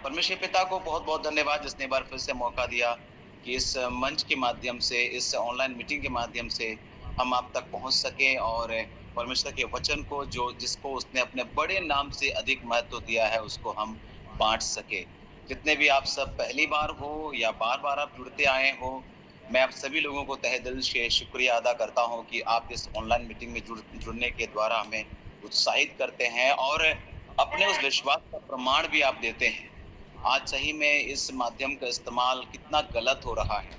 परमेश्वर पिता को बहुत-बहुत धन्यवाद जिसने एक बार फिर से मौका दिया कि इस मंच के माध्यम से, इस ऑनलाइन मीटिंग के माध्यम से हम आप तक पहुँच सकें और परमेश्वर के वचन को जो जिसको उसने अपने बड़े नाम से अधिक महत्व दिया है, उसको हम बाँट सकें। जितने भी आप सब पहली बार हो या बार-बार आप जुड़ते आए हो, मैं आप सभी लोगों को तहे दिल से शुक्रिया अदा करता हूँ कि आप इस ऑनलाइन मीटिंग में जुड़ने के द्वारा हमें उत्साहित करते हैं और अपने उस विश्वास का प्रमाण भी आप देते हैं। आज सही में इस माध्यम का इस्तेमाल कितना गलत हो रहा है।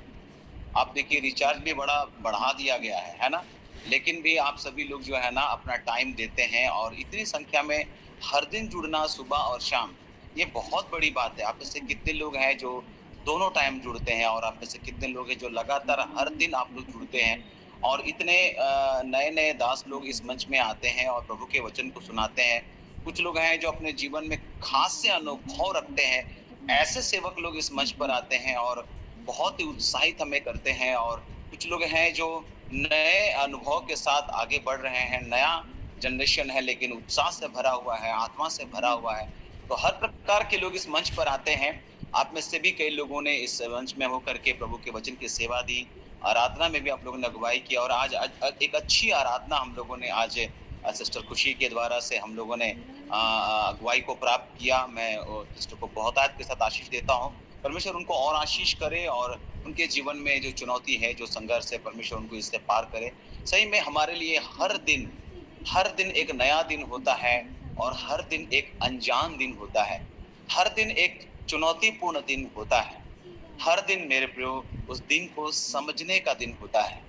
आप देखिए रिचार्ज भी बड़ा बढ़ा दिया गया है ना? लेकिन भी आप सभी लोग जो है ना अपना टाइम देते हैं और इतनी संख्या में हर दिन जुड़ना सुबह और शाम, ये बहुत बड़ी बात है। आप में से कितने लोग हैं जो दोनों टाइम जुड़ते हैं और आप में से कितने लोग हैं जो लगातार हर दिन आप लोग जुड़ते हैं और इतने नए-नए दास लोग इस मंच में आते हैं और प्रभु के वचन को सुनाते हैं। कुछ लोग हैं जो अपने जीवन में खास से अनुभव रखते हैं। ऐसे सेवक लोग इस मंच पर आते हैं और बहुत ही उत्साहित हमें करते हैं और कुछ लोग हैं जो नए अनुभव के साथ आगे बढ़ रहे हैं। नया जनरेशन है लेकिन उत्साह से भरा हुआ है, आत्मा से भरा हुआ है। तो हर प्रकार के लोग इस मंच पर आते हैं। आप में से भी कई लोगों ने इस मंच में होकर के प्रभु के वचन की सेवा दी। आराधना में भी आप लोगों ने अगुवाई की और आज एक अच्छी आराधना हम लोगों ने आज सिस्टर खुशी के द्वारा से हम लोगों ने अगुवाई को प्राप्त किया। मैं सिस्टर को बहुतायत के साथ आशीष देता हूँ। परमेश्वर उनको और आशीष करे और उनके जीवन में जो चुनौती है, जो संघर्ष है, परमेश्वर उनको इससे पार करे। सही में हमारे लिए हर दिन एक नया दिन होता है और हर दिन एक अनजान दिन होता है। हर दिन एक चुनौतीपूर्ण दिन होता है। हर दिन मेरे प्रियो उस दिन को समझने का दिन होता है।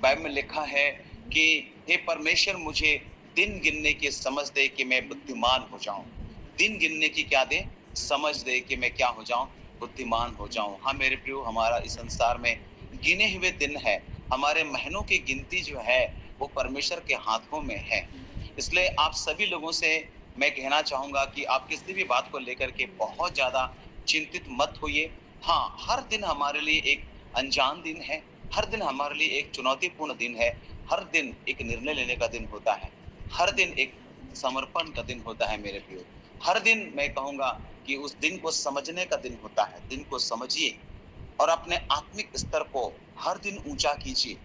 बाइबल में लिखा है कि हे परमेश्वर मुझे दिन गिनने की समझ दे कि मैं बुद्धिमान हो जाऊं। दिन गिनने की क्या दे? समझ दे कि मैं क्या हो जाऊं? बुद्धिमान हो जाऊं। हाँ मेरे प्रियो, हमारा इस संसार में गिने हुए दिन है। हमारे महीनों की गिनती जो है वो परमेश्वर के हाथों में है। इसलिए आप सभी लोगों से मैं कहना चाहूंगा कि आप किसी भी बात को लेकर के बहुत ज्यादा चिंतित मत होइए। हाँ, हर दिन हमारे लिए एक अनजान दिन है। हर दिन हमारे लिए एक चुनौतीपूर्ण दिन है। हर दिन एक निर्णय लेने का दिन होता है। हर दिन एक समर्पण का दिन होता है मेरे प्रियो। हर दिन मैं कहूँगा कि उस दिन को समझने का दिन होता है। दिन को समझिए और अपने आत्मिक स्तर को हर दिन ऊँचा कीजिए।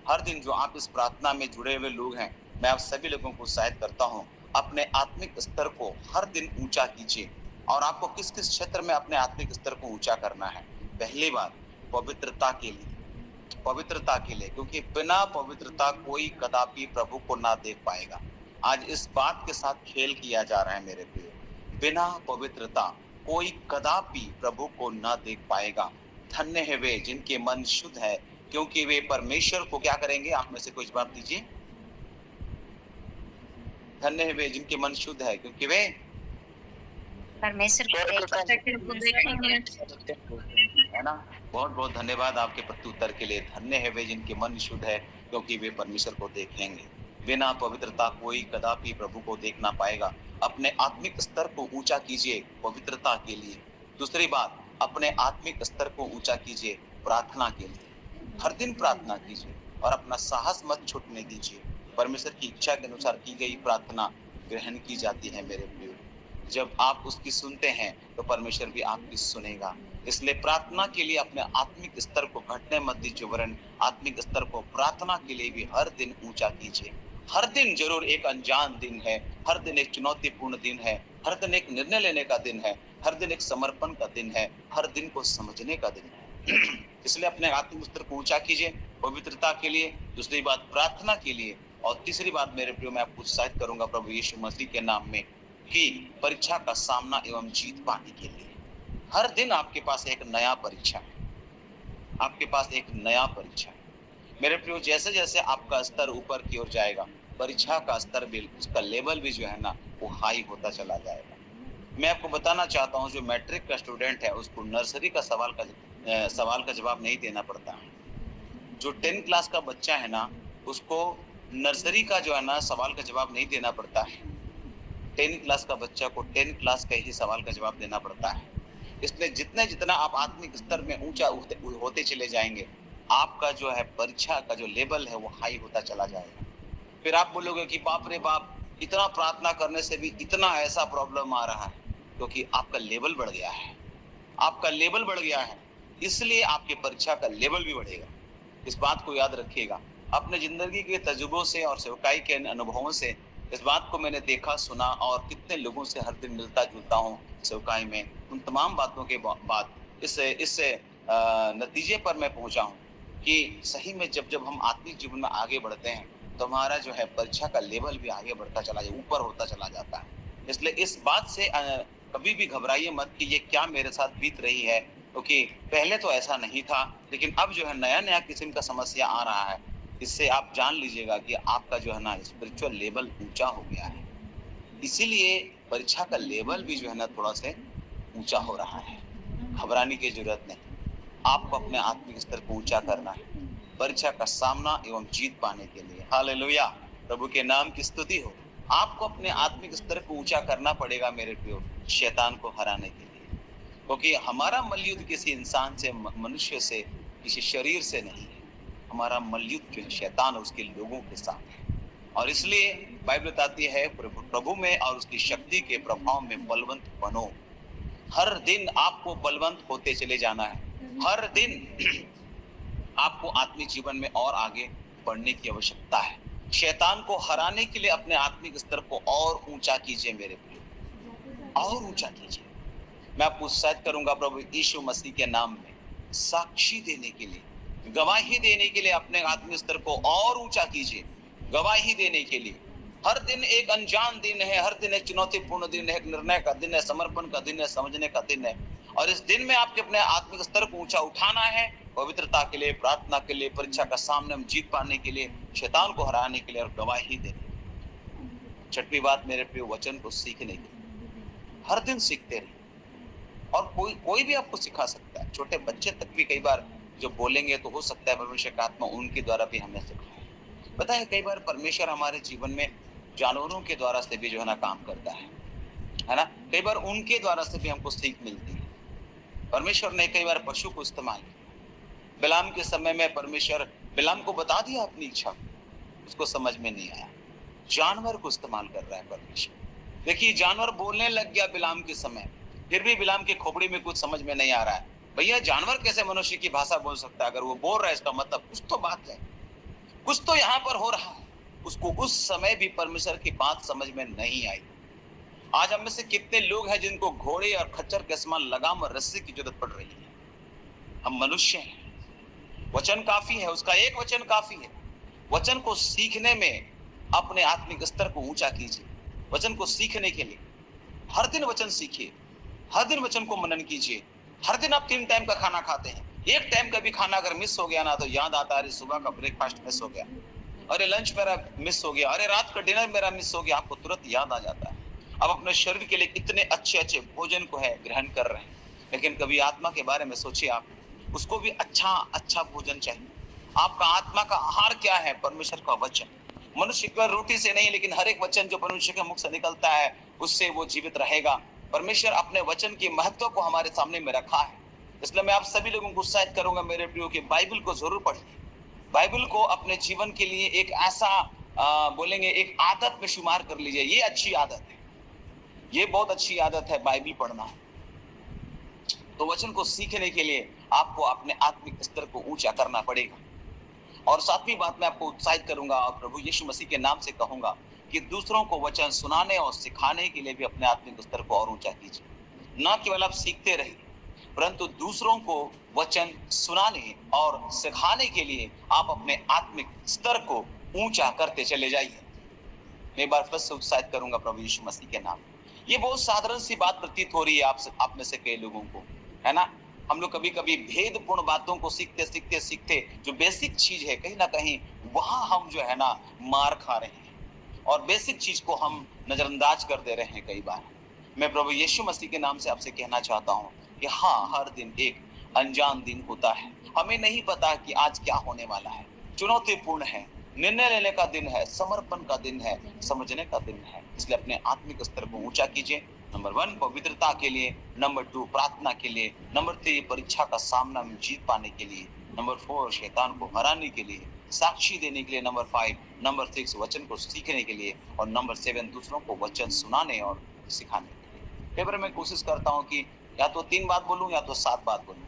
हर दिन जो आप इस प्रार्थना में जुड़े हुए लोग हैं, मैं आप सभी लोगों को उत्साहित करता हूँ, अपने आत्मिक स्तर को हर दिन ऊँचा कीजिए। और आपको किस-किस क्षेत्र में अपने आत्मिक स्तर को ऊँचा करना है? पहली बात, पवित्रता के लिए। पवित्रता के लिए, क्योंकि बिना पवित्रता कोई कदापि प्रभु को ना देख पाएगा। आज इस बात के साथ खेल किया जा रहा है मेरे प्रियो। बिना पवित्रता कोई कदापि प्रभु को ना देख पाएगा। धन्य है वे जिनके मन शुद्ध है, क्योंकि वे परमेश्वर को क्या करेंगे? आप में से कोई जवाब दीजिए। धन्य है वे जिनके मन शुद्ध है, क्योंकि वे परमेश्वर को देखेंगे। है ना? बहुत-बहुत धन्यवाद आपके प्रत्युत्तर के लिए। धन्य है वे जिनके मन शुद्ध है, क्योंकि वे परमेश्वर को देखेंगे। बिना पवित्रता कोई कदापि प्रभु को देख ना पाएगा। अपने आत्मिक स्तर को ऊँचा कीजिए पवित्रता के लिए। दूसरी बात, अपने आत्मिक स्तर को ऊँचा कीजिए प्रार्थना के लिए। हर दिन प्रार्थना कीजिए और अपना साहस मत छूटने दीजिए। परमेश्वर की इच्छा के अनुसार की गई प्रार्थना ग्रहण की जाती है मेरे प्रियो। जब आप उसकी सुनते हैं तो परमेश्वर भी आपकी सुनेगा। इसलिए प्रार्थना के लिए अपने आत्मिक स्तर को घटने मत दीजिए, वरन आत्मिक स्तर को प्रार्थना के लिए भी हर दिन ऊंचा कीजिए। हर दिन जरूर एक अनजान दिन है, हर दिन एक चुनौतीपूर्ण दिन है, हर दिन एक निर्णय लेने का दिन है, हर दिन एक समर्पण का दिन है, हर दिन को समझने का दिन है। इसलिए अपने आत्मिक स्तर को ऊंचा कीजिए पवित्रता के लिए। दूसरी बात प्रार्थना के लिए। और तीसरी बात मेरे प्रियो, मैं आपको उत्साहित करूंगा प्रभु यीशु मसीह के नाम में कि परीक्षा का सामना एवं जीत पाने के लिए हर दिन आपके पास एक नया परीक्षा है। आपके पास एक नया परीक्षा है मेरे प्रियो। जैसे जैसे आपका स्तर ऊपर की ओर जाएगा, परीक्षा का स्तर भी, उसका लेवल भी जो है ना वो हाई होता चला जाएगा। मैं आपको बताना चाहता हूँ, जो मैट्रिक का स्टूडेंट है उसको नर्सरी का सवाल का जवाब नहीं देना पड़ता है। जो 10 क्लास का बच्चा है ना, उसको नर्सरी का जो है ना सवाल का जवाब नहीं देना पड़ता है। 10 क्लास का बच्चा को 10 क्लास का ही सवाल का जवाब देना पड़ता है। इसलिए जितना जितना आप आत्मिक स्तर में ऊंचा होते चले जाएंगे, आपका जो है परीक्षा का जो लेवल है वो हाई होता चला जाएगा। फिर आप बोलोगे कि बाप रे बाप, इतना प्रार्थना करने से भी इतना ऐसा प्रॉब्लम आ रहा है। क्योंकि आपका लेवल बढ़ गया है, आपका लेवल बढ़ गया है, इसलिए आपकी परीक्षा का लेवल भी बढ़ेगा। इस बात को याद रखिएगा। अपने जिंदगी के तजुर्बों से और सेवकाई के अनुभवों से इस बात को मैंने देखा, सुना और कितने लोगों से हर दिन मिलता जुलता हूँ सेवकाई में। उन तमाम बातों के बाद इस नतीजे पर मैं पहुंचा हूँ कि सही में जब हम आत्मिक जीवन में आगे बढ़ते हैं तो हमारा जो है परीक्षा का लेवल भी आगे बढ़ता चला जाए, ऊपर होता चला जाता है। इसलिए इस बात से कभी भी घबराइए मत कि ये क्या मेरे साथ बीत रही है, क्योंकि पहले तो ऐसा नहीं था, लेकिन अब जो है नया-नया किस्म का समस्या आ रहा है। इससे आप जान लीजिएगा कि आपका जो है ना स्पिरिचुअल लेवल ऊँचा हो गया है। इसीलिए परीक्षा का लेवल भी जो है ना थोड़ा-सा ऊँचा हो रहा है। घबराने की ज़रूरत नहीं। आपको अपने आत्मिक स्तर को ऊँचा करना है, परीक्षा का सामना एवं जीत पाने के लिए। हालेलुया! प्रभु के नाम की स्तुति हो। आपको अपने आत्मिक स्तर को ऊँचा करना पड़ेगा मेरे प्रियो, शैतान को हराने के लिए। क्योंकि हमारा मल्लयुद्ध किसी इंसान से, मनुष्य से, किसी शरीर से नहीं है। हमारा मल्लयुद्ध जो है शैतान और उसके लोगों के साथ है। और इसलिए बाइबल बताती है प्रभु में और उसकी शक्ति के प्रभाव में बलवंत बनो। हर दिन आपको बलवंत होते चले जाना है। हर दिन आपको आत्मिक जीवन में और आगे बढ़ने की आवश्यकता है। शैतान को हराने के लिए अपने आत्मिक स्तर को और ऊंचा कीजिए मेरे प्रिय, और ऊंचा कीजिए। मैं आपको उत्साहित करूंगा प्रभु यीशु मसीह के नाम में साक्षी देने के लिए, गवाही देने के लिए अपने आत्मिक स्तर को और ऊंचा कीजिए। गवाही देने के लिए हर दिन एक अनजान दिन है, हर दिन एक चुनौतीपूर्ण दिन है, एक निर्णय का दिन है, समर्पण का दिन है, समझने का दिन है। और इस दिन में आपके अपने आत्मिक स्तर को ऊंचा उठाना है, पवित्रता के लिए, प्रार्थना के लिए, परीक्षा का सामने में जीत पाने के लिए, शैतान को हराने के लिए और गवाही देने। छठवीं बात मेरे प्रिय, वचन को सीखने के लिए हर दिन सीखते रहिए। और कोई भी आपको सिखा सकता है। छोटे बच्चे तक भी कई बार जो बोलेंगे तो हो सकता है परमेश्वर का आत्मा उनके द्वारा भी हमें सिखाए। पता है कई बार परमेश्वर हमारे जीवन में जानवरों के द्वारा से भी जो है ना काम करता है ना। कई बार उनके द्वारा से भी हमको सीख मिलती है। परमेश्वर ने कई बार पशु को इस्तेमाल किया। बिलाम के समय में परमेश्वर बिलाम को बता दिया अपनी इच्छा, उसको समझ में नहीं आया। जानवर को इस्तेमाल कर रहा है परमेश्वर। देखिए जानवर बोलने लग गया बिलाम के समय, फिर भी बिलाम की खोपड़ी में कुछ समझ में नहीं आ रहा है। भैया जानवर कैसे मनुष्य की भाषा बोल सकता है? अगर वो बोल रहा है इसका मतलब कुछ तो बात है, कुछ तो यहाँ पर हो रहा है। उसको उस समय भी परमेश्वर की बात समझ में नहीं आई। आज हम में से कितने लोग हैं जिनको घोड़े और खच्चर के समान लगाम और रस्सी की जरूरत पड़ रही है? हम मनुष्य हैं, वचन काफी है, उसका एक वचन काफी है। वचन को सीखने में अपने आत्मिक स्तर को ऊंचा कीजिए। वचन को सीखने के लिए हर दिन वचन सीखिए, हर दिन वचन को मनन कीजिए। हर दिन आप 3 टाइम का खाना खाते हैं, एक टाइम का भी खाना अगर मिस हो गया ना तो याद आता है अरे सुबह का ब्रेकफास्ट मिस हो गया, अरे लंच मेरा मिस हो गया, अरे रात का डिनर मेरा मिस हो गया। आपको तुरंत याद आ जाता है। आप अपने शरीर के लिए कितने अच्छे अच्छे भोजन को है ग्रहण कर रहे हैं, लेकिन कभी आत्मा के बारे में सोचिए। आप उसको भी अच्छा अच्छा भोजन चाहिए। आपका आत्मा का आहार क्या है? परमेश्वर का वचन। मनुष्य केवल रोटी से नहीं, लेकिन हर एक वचन जो मनुष्य के मुख से निकलता है उससे वो जीवित रहेगा। परमेश्वर अपने वचन की महत्व को हमारे सामने में रखा है। इसलिए मैं आप सभी लोगों को उत्साहित करूंगा मेरे प्रियो कि बाइबल को जरूर पढ़िए। बाइबल को अपने जीवन के लिए एक ऐसा बोलेंगे एक आदत में शुमार कर लीजिए। ये अच्छी आदत है, ये बहुत अच्छी आदत है बाइबल पढ़ना। तो वचन को सीखने के लिए आपको अपने आत्मिक स्तर को ऊंचा करना पड़ेगा। और सातवीं बात मैं आपको उत्साहित करूंगा और प्रभु यीशु मसीह के नाम से कहूंगा कि दूसरों को वचन सुनाने और सिखाने के लिए भी अपने आत्मिक स्तर को और ऊंचा कीजिए। न केवल आप सीखते रहिए, परंतु दूसरों को वचन सुनाने और सिखाने के लिए आप अपने आत्मिक स्तर को ऊंचा करते चले जाइए। मैं एक बार फिर से उत्साहित करूंगा प्रभु यीशु मसीह के नाम। ये बहुत साधारण सी बात प्रतीत हो रही है आप में से कई लोगों को, है ना। हम लोग कभी कभी भेदपूर्ण बातों को सीखते सीखते सीखते जो बेसिक चीज है कहीं ना कहीं वहां हम जो है ना मार खा रहे हैं और बेसिक चीज को हम नजरअंदाज कर दे रहे हैं कई बार। मैं प्रभु यीशु मसीह के नाम से आपसे कहना चाहता हूँ कि हाँ, हर दिन एक अनजान दिन होता है। हमें नहीं पता कि आज क्या होने वाला है। चुनौतीपूर्ण है, निर्णय लेने का दिन है, समर्पण का दिन है, समझने का दिन है। इसलिए अपने आत्मिक स्तर को ऊंचा कीजिए। नंबर 1 पवित्रता के लिए, नंबर 2 प्रार्थना के लिए, नंबर 3 परीक्षा का सामना में जीत पाने के लिए, नंबर 4 शैतान को हराने के लिए, साक्षी देने के लिए, नंबर 5, नंबर 6 वचन को सीखने के लिए और नंबर 7 दूसरों को वचन सुनाने और सिखाने के लिए। कई बार मैं कोशिश करता हूँ कि या तो 3 बात बोलूँ या तो 7 बात बोलूँ,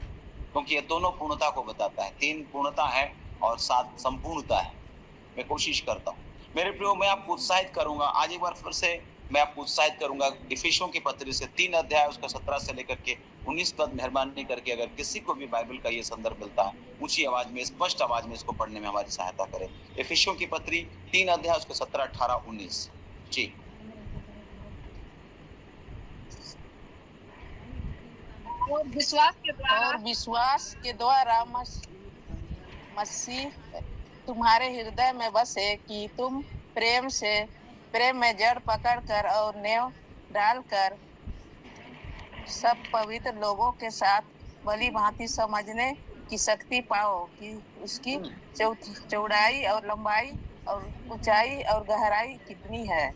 क्योंकि ये दोनों पूर्णता को बताता है। 3 पूर्णता है और 7 संपूर्णता है। मैं कोशिश करता हूँ। मेरे प्रियो, मैं आपको उत्साहित करूँगा, आज एक बार फिर से मैं आपको उत्साहित करूँगा इफिसियों की पत्री से 3 अध्याय उसका 17 से लेकर के 19 पद, मेहरबानी करके अगर किसी को भी बाइबल का ये संदर्भ मिलता है, ऊँची आवाज़ में, स्पष्ट आवाज़ में इसको पढ़ने में हमारी सहायता करें। इफिसियों की पत्री 3 अध्याय उसका 17, 18, 19। जी। और विश्वास के द्वारा मसीह तुम्हारे हृदय में बसे कि तुम प्रेम में जड़ पकड़कर और नेव डालकर सब पवित्र लोगों के साथ भली भांति समझने की शक्ति पाओ कि उसकी चौड़ाई और लंबाई और ऊंचाई और गहराई कितनी है,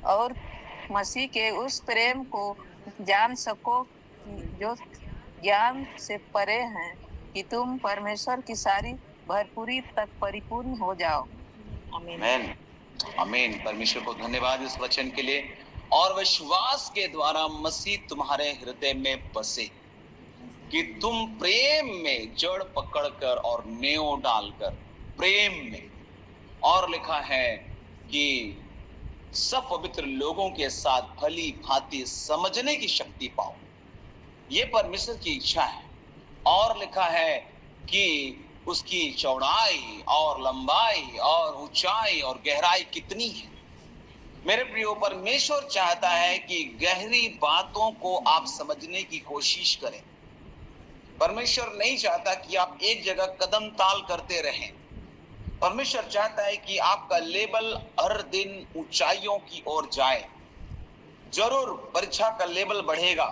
और मसीह के उस प्रेम को जान सको जो ज्ञान से परे हैं, कि तुम परमेश्वर की सारी भरपूरी तक परिपूर्ण हो जाओ। आमीन। आमीन। परमेश्वर को धन्यवाद इस वचन के लिए। और विश्वास के द्वारा मसीह तुम्हारे हृदय में बसे कि तुम प्रेम में जड़ पकड़कर और नेव डालकर प्रेम में, और लिखा है कि सब पवित्र लोगों के साथ भली भांति समझने की शक्ति पाओ। ये परमेश्वर की इच्छा है। और लिखा है कि उसकी चौड़ाई और लंबाई और ऊंचाई और गहराई कितनी है। मेरे प्रियो, परमेश्वर चाहता है कि गहरी बातों को आप समझने की कोशिश करें। परमेश्वर नहीं चाहता कि आप एक जगह कदम ताल करते रहें। परमेश्वर चाहता है कि आपका लेवल हर दिन ऊंचाइयों की ओर जाए। जरूर परीक्षा का लेवल बढ़ेगा,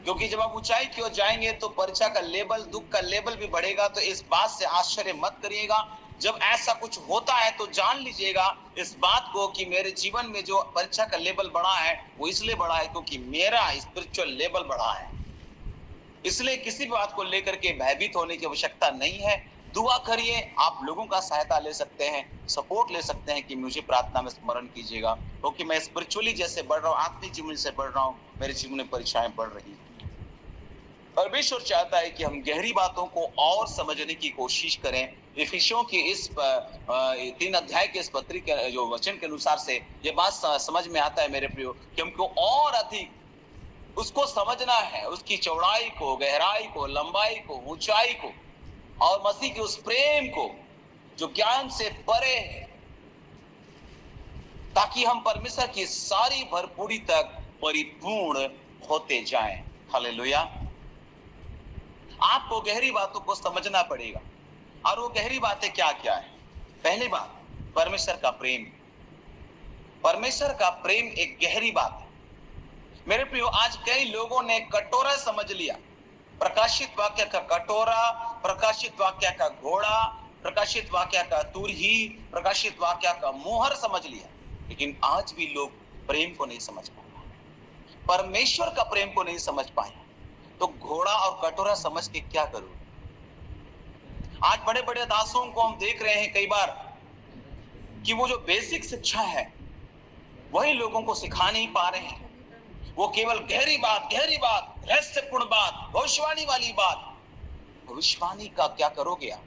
क्योंकि जब आप ऊंचाई की ओर जाएंगे तो परीक्षा का लेवल, दुख का लेवल भी बढ़ेगा। तो इस बात से आश्चर्य मत करिएगा। जब ऐसा कुछ होता है तो जान लीजिएगा इस बात को कि मेरे जीवन में जो परीक्षा का लेवल बढ़ा है वो इसलिए बढ़ा है क्योंकि मेरा स्पिरिचुअल लेवल बढ़ा है। इसलिए किसी बात को लेकर के भयभीत होने की आवश्यकता नहीं है। दुआ करिए, आप लोगों का सहायता ले सकते हैं, सपोर्ट ले सकते हैं कि मुझे प्रार्थना में स्मरण कीजिएगा, क्योंकि मैं स्पिरिचुअली जैसे बढ़ रहा हूँ, आत्मिक जीवन से बढ़ रहा हूँ, मेरे जीवन में परीक्षाएं बढ़ रही हैं। परमेश्वर चाहता है कि हम गहरी बातों को और समझने की कोशिश करें। इफिसियों की इस 3 अध्याय के इस पत्री के जो वचन के अनुसार से ये बात समझ में आता है मेरे प्रियो, कि हमको और अधिक उसको समझना है, उसकी चौड़ाई को, गहराई को, लंबाई को, ऊंचाई को, और मसीह के उस प्रेम को जो ज्ञान से परे है, ताकि हम परमेश्वर की सारी भरपूरी तक परिपूर्ण होते जाएं। हालेलुया। आपको गहरी बातों को समझना पड़ेगा। और वो गहरी बातें क्या क्या है? पहली बात, परमेश्वर का प्रेम। परमेश्वर का प्रेम एक गहरी बात है मेरे प्रियो। आज कई लोगों ने कटोरा समझ लिया, प्रकाशित वाक्य का कटोरा, प्रकाशित वाक्य का घोड़ा, प्रकाशित वाक्य का तुरही, प्रकाशित वाक्य का मोहर समझ लिया, लेकिन आज भी लोग प्रेम को नहीं समझ पाए, परमेश्वर का प्रेम को नहीं समझ पाए। तो घोड़ा और कटोरा समझ के क्या करूं? आज बड़े बड़े दासों को हम देख रहे हैं कई बार कि वो जो बेसिक शिक्षा है वही लोगों को सिखा नहीं पा रहे हैं। वो केवल गहरी बात, रहस्यपूर्ण बात, भविष्यवाणी वाली बात। भविष्यवाणी का क्या करोगे आप?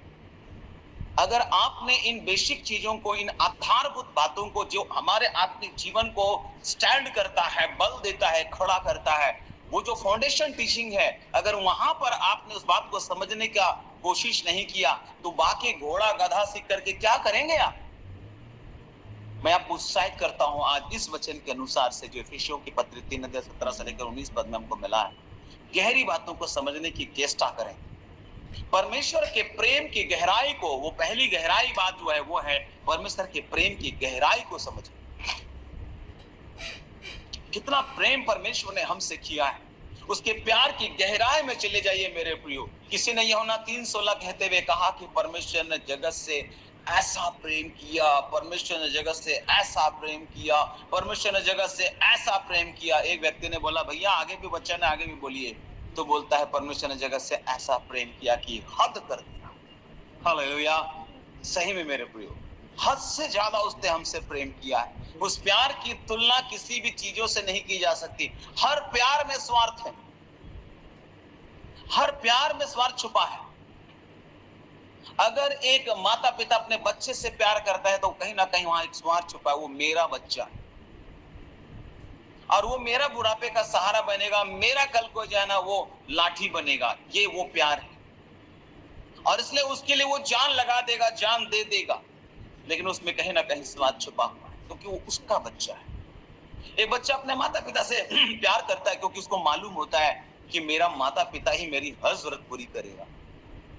अगर आपने इन बेसिक चीजों को, इन आधारभूत बातों को जो हमारे आत्मिक जीवन को स्टैंड करता है, बल देता है, खड़ा करता है, वो जो फाउंडेशन टीचिंग है, अगर वहां पर आपने उस बात को समझने का कोशिश नहीं किया तो बाकी घोड़ा गधा सीख करके क्या करेंगे आप? मैं आपको उत्साहित करता हूं आज इस वचन के अनुसार से जो इफिसियों की पत्री 3 अध्याय 17 से लेकर 19 पद में हमको मिला है। गहरी बातों को समझने की चेष्टा करें। परमेश्वर के प्रेम की गहराई को, वो पहली गहराई बात जो है वो है परमेश्वर के प्रेम की गहराई को समझें। कितना प्रेम परमेश्वर ने हमसे किया है, उसके प्यार की गहराई में चले जाइए मेरे प्रियो। किसी ने यूहन्ना 3:16 कहते हुए कहा कि परमेश्वर ने जगत से ऐसा प्रेम किया, परमेश्वर ने जगत से ऐसा प्रेम किया, परमेश्वर ने जगत से ऐसा प्रेम किया। एक व्यक्ति ने बोला, भैया आगे भी वचन है, आगे भी बोलिए। तो बोलता है, परमेश्वर ने जगत से ऐसा प्रेम किया कि हद कर दिया। हालेलुया। सही में मेरे प्रियो, हद से ज्यादा उसने हमसे प्रेम किया है। उस प्यार की तुलना किसी भी चीजों से नहीं की जा सकती। हर प्यार में स्वार्थ है, हर प्यार में स्वार्थ छुपा है। अगर एक माता पिता अपने बच्चे से प्यार करता है तो कहीं ना कहीं वहां एक स्वार्थ छुपा है, वो मेरा बच्चा है और वो मेरा बुढ़ापे का सहारा बनेगा, मेरा कल को जो है ना वो लाठी बनेगा, ये वो प्यार है। और इसलिए उसके लिए वो जान लगा देगा, जान दे देगा, लेकिन उसमें कहीं ना कहीं स्वार्थ छुपा हुआ है, क्योंकि वो उसका बच्चा है। एक बच्चा अपने माता पिता से प्यार करता है क्योंकि उसको मालूम होता है कि मेरा माता पिता ही मेरी हर जरूरत पूरी करेगा,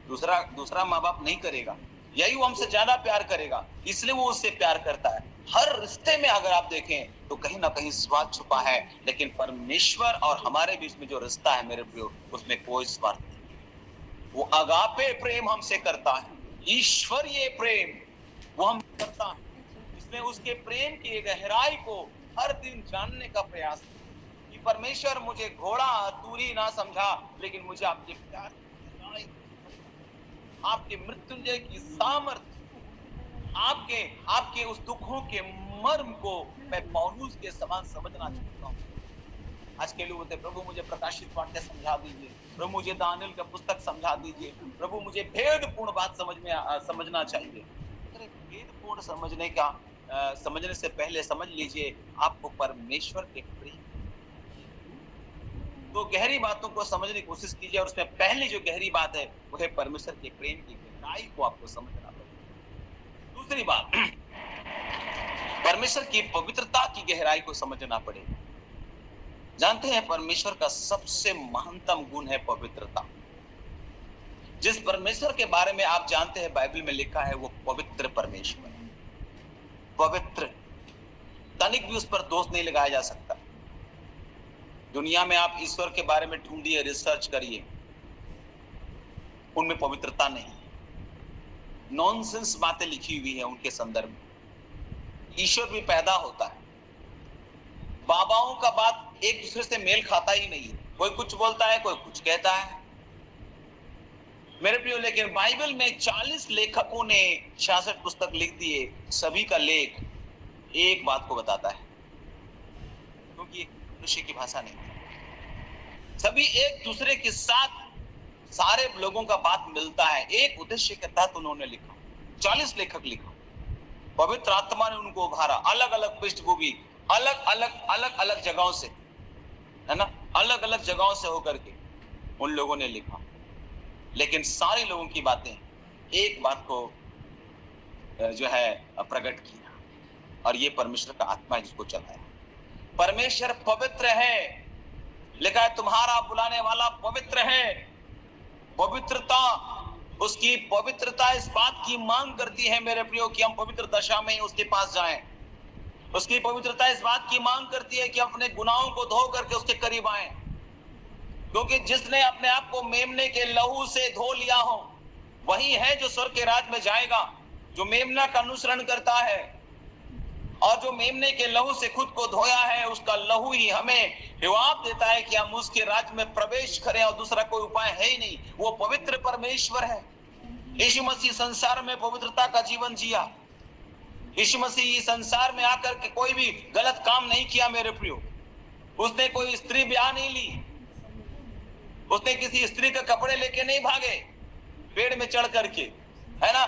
दूसरा माँ बाप नहीं करेगा, यही वो हमसे ज्यादा प्यार करेगा, इसलिए वो उससे प्यार करता है। हर रिश्ते में अगर आप देखें तो कहीं ना कहीं स्वार्थ छुपा है, लेकिन परमेश्वर और हमारे बीच में जो रिश्ता है मेरे प्रियो, उसमें कोई स्वार्थ नहीं। वो अगापे प्रेम हमसे करता है, ईश्वरीय प्रेम वो हम करता है। इसमें उसके प्रेम की गहराई को हर दिन जानने का प्रयास कि परमेश्वर मुझे घोड़ा तूरी ना समझा, लेकिन मुझे आपके प्यार, आपके मृत्युंजय की सामर्थ्य, आपके उस दुखों के मर्म को मैं पौलुस के समान समझना चाहता हूँ। आज के लोग होते प्रभु मुझे प्रकाशित वाक्य समझा दीजिए, प्रभु मुझे दानियल का पुस्तक समझा दीजिए, प्रभु मुझे भेदपूर्ण बात समझना चाहिए। भेदपूर्ण समझने से पहले समझ लीजिए आपको परमेश्वर के प्रेम, तो गहरी बातों को समझने की कोशिश कीजिए और उसमें पहली जो गहरी बात है वो है परमेश्वर के प्रेम की गहराई को आपको समझना पड़ेगा। दूसरी बात, परमेश्वर की पवित्रता की गहराई को समझना पड़ेगा। जानते हैं परमेश्वर का सबसे महत्तम गुण है पवित्रता। जिस परमेश्वर के बारे में आप जानते हैं बाइबल में लिखा है वो पवित्र परमेश्वर है, पवित्र, तनिक भी उस पर दोष नहीं लगाया जा सकता। दुनिया में आप ईश्वर के बारे में ढूंढिए, रिसर्च करिए, उनमें पवित्रता नहीं है, नॉनसेंस बातें लिखी हुई है उनके संदर्भ में। ईश्वर भी पैदा होता है, बाबाओं का बात एक दूसरे से मेल खाता ही नहीं है, कोई कुछ बोलता है, कोई कुछ कहता है मेरे प्रियो। लेकिन बाइबल में 40 लेखकों ने 66 पुस्तक लिख दिए, सभी का लेख एक बात को बताता है, क्योंकि मनुष्य की भाषा नहीं, सभी एक दूसरे के साथ सारे लोगों का बात मिलता है, एक उद्देश्य के तहत उन्होंने लिखा। 40 लेखक लिखा, पवित्र आत्मा ने उनको उभारा, अलग अलग पृष्ठभूमि, अलग अलग जगहों से, है ना, अलग अलग जगहों से होकर के उन लोगों ने लिखा, लेकिन सारे लोगों की बातें एक बात को जो है प्रकट किया, और ये परमेश्वर का आत्मा है जिसको चलाया। परमेश्वर पवित्र है, लिखा है तुम्हारा बुलाने वाला पवित्र है। पवित्रता, उसकी पवित्रता इस बात की मांग करती है मेरे प्रियो कि हम पवित्र दशा में उसके पास जाएं। उसकी पवित्रता इस बात की मांग करती है कि अपने गुनाहों को धो करके उसके करीब आएं, क्योंकि जिसने अपने आप को मेमने के लहू से धो लिया हो वही है जो स्वर्ग के राज में जाएगा। जो मेमना का अनुसरण करता है और जो मेमने के लहू से खुद को धोया है, उसका लहू ही हमें जवाब देता है कि हम उसके राज्य में प्रवेश करें, और दूसरा कोई उपाय है ही नहीं। वो पवित्र परमेश्वर है। यीशु मसीह संसार में पवित्रता का जीवन जिया। यीशु मसीह इस संसार में आकर के कोई भी गलत काम नहीं किया मेरे प्रियो। उसने कोई स्त्री ब्याह नहीं ली, उसने किसी स्त्री के कपड़े लेके नहीं भागे पेड़ में चढ़ करके, है ना।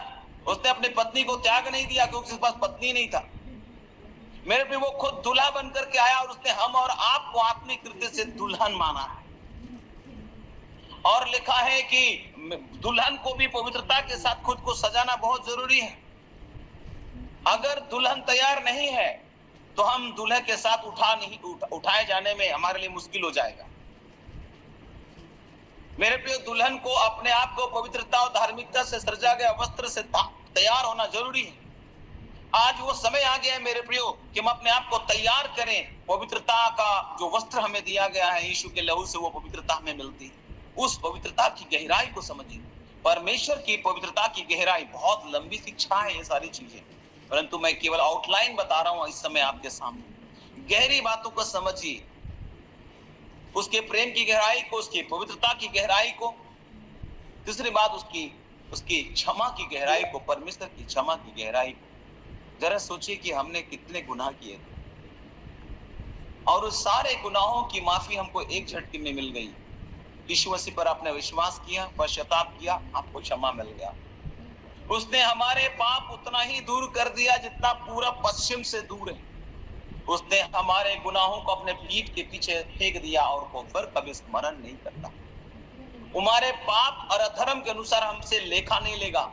उसने अपनी पत्नी को त्याग नहीं दिया क्योंकि उसके पास पत्नी नहीं था मेरे पे। वो खुद दूल्हा बन करके आया और उसने हम और आपको आत्मिक कृत्य से दुल्हन माना है। और लिखा है कि दुल्हन को भी पवित्रता के साथ खुद को सजाना बहुत जरूरी है। अगर दुल्हन तैयार नहीं है तो हम दूल्हे के साथ उठाए जाने में हमारे लिए मुश्किल हो जाएगा मेरे प्रिय। दुल्हन को अपने आप को पवित्रता और धार्मिकता से सजा गया वस्त्र से तैयार होना जरूरी है। आज वो समय आ गया है मेरे प्रियो कि हम अपने आप को तैयार करें। पवित्रता का जो वस्त्र हमें दिया गया है यीशु के लहू से, वो पवित्रता हमें मिलती है। उस पवित्रता की गहराई को समझिए। परमेश्वर की पवित्रता की गहराई बहुत लंबी शिक्षा है ये सारी चीजें, परंतु मैं केवल आउटलाइन बता रहा हूं इस समय आपके सामने। गहरी बातों को समझिए, उसके प्रेम की गहराई को, उसकी पवित्रता की गहराई को। तीसरी बात उसकी क्षमा की गहराई को, परमेश्वर की क्षमा की गहराई को। जरा सोचिए कि हमने कितने गुनाह किए थे और उस सारे गुनाहों की माफी हमको एक झटके में मिल गई। यीशु मसीह पर आपने विश्वास किया, पश्चाताप किया, आपको क्षमा मिल गया। उसने हमारे पाप उतना ही दूर कर दिया जितना पूरा पश्चिम से दूर है। उसने हमारे गुनाहों को अपने पीठ के पीछे फेंक दिया और वो फिर कभी स्मरण नहीं करता। हमारे पाप और अधर्म के अनुसार हमसे लेखा नहीं लेगा।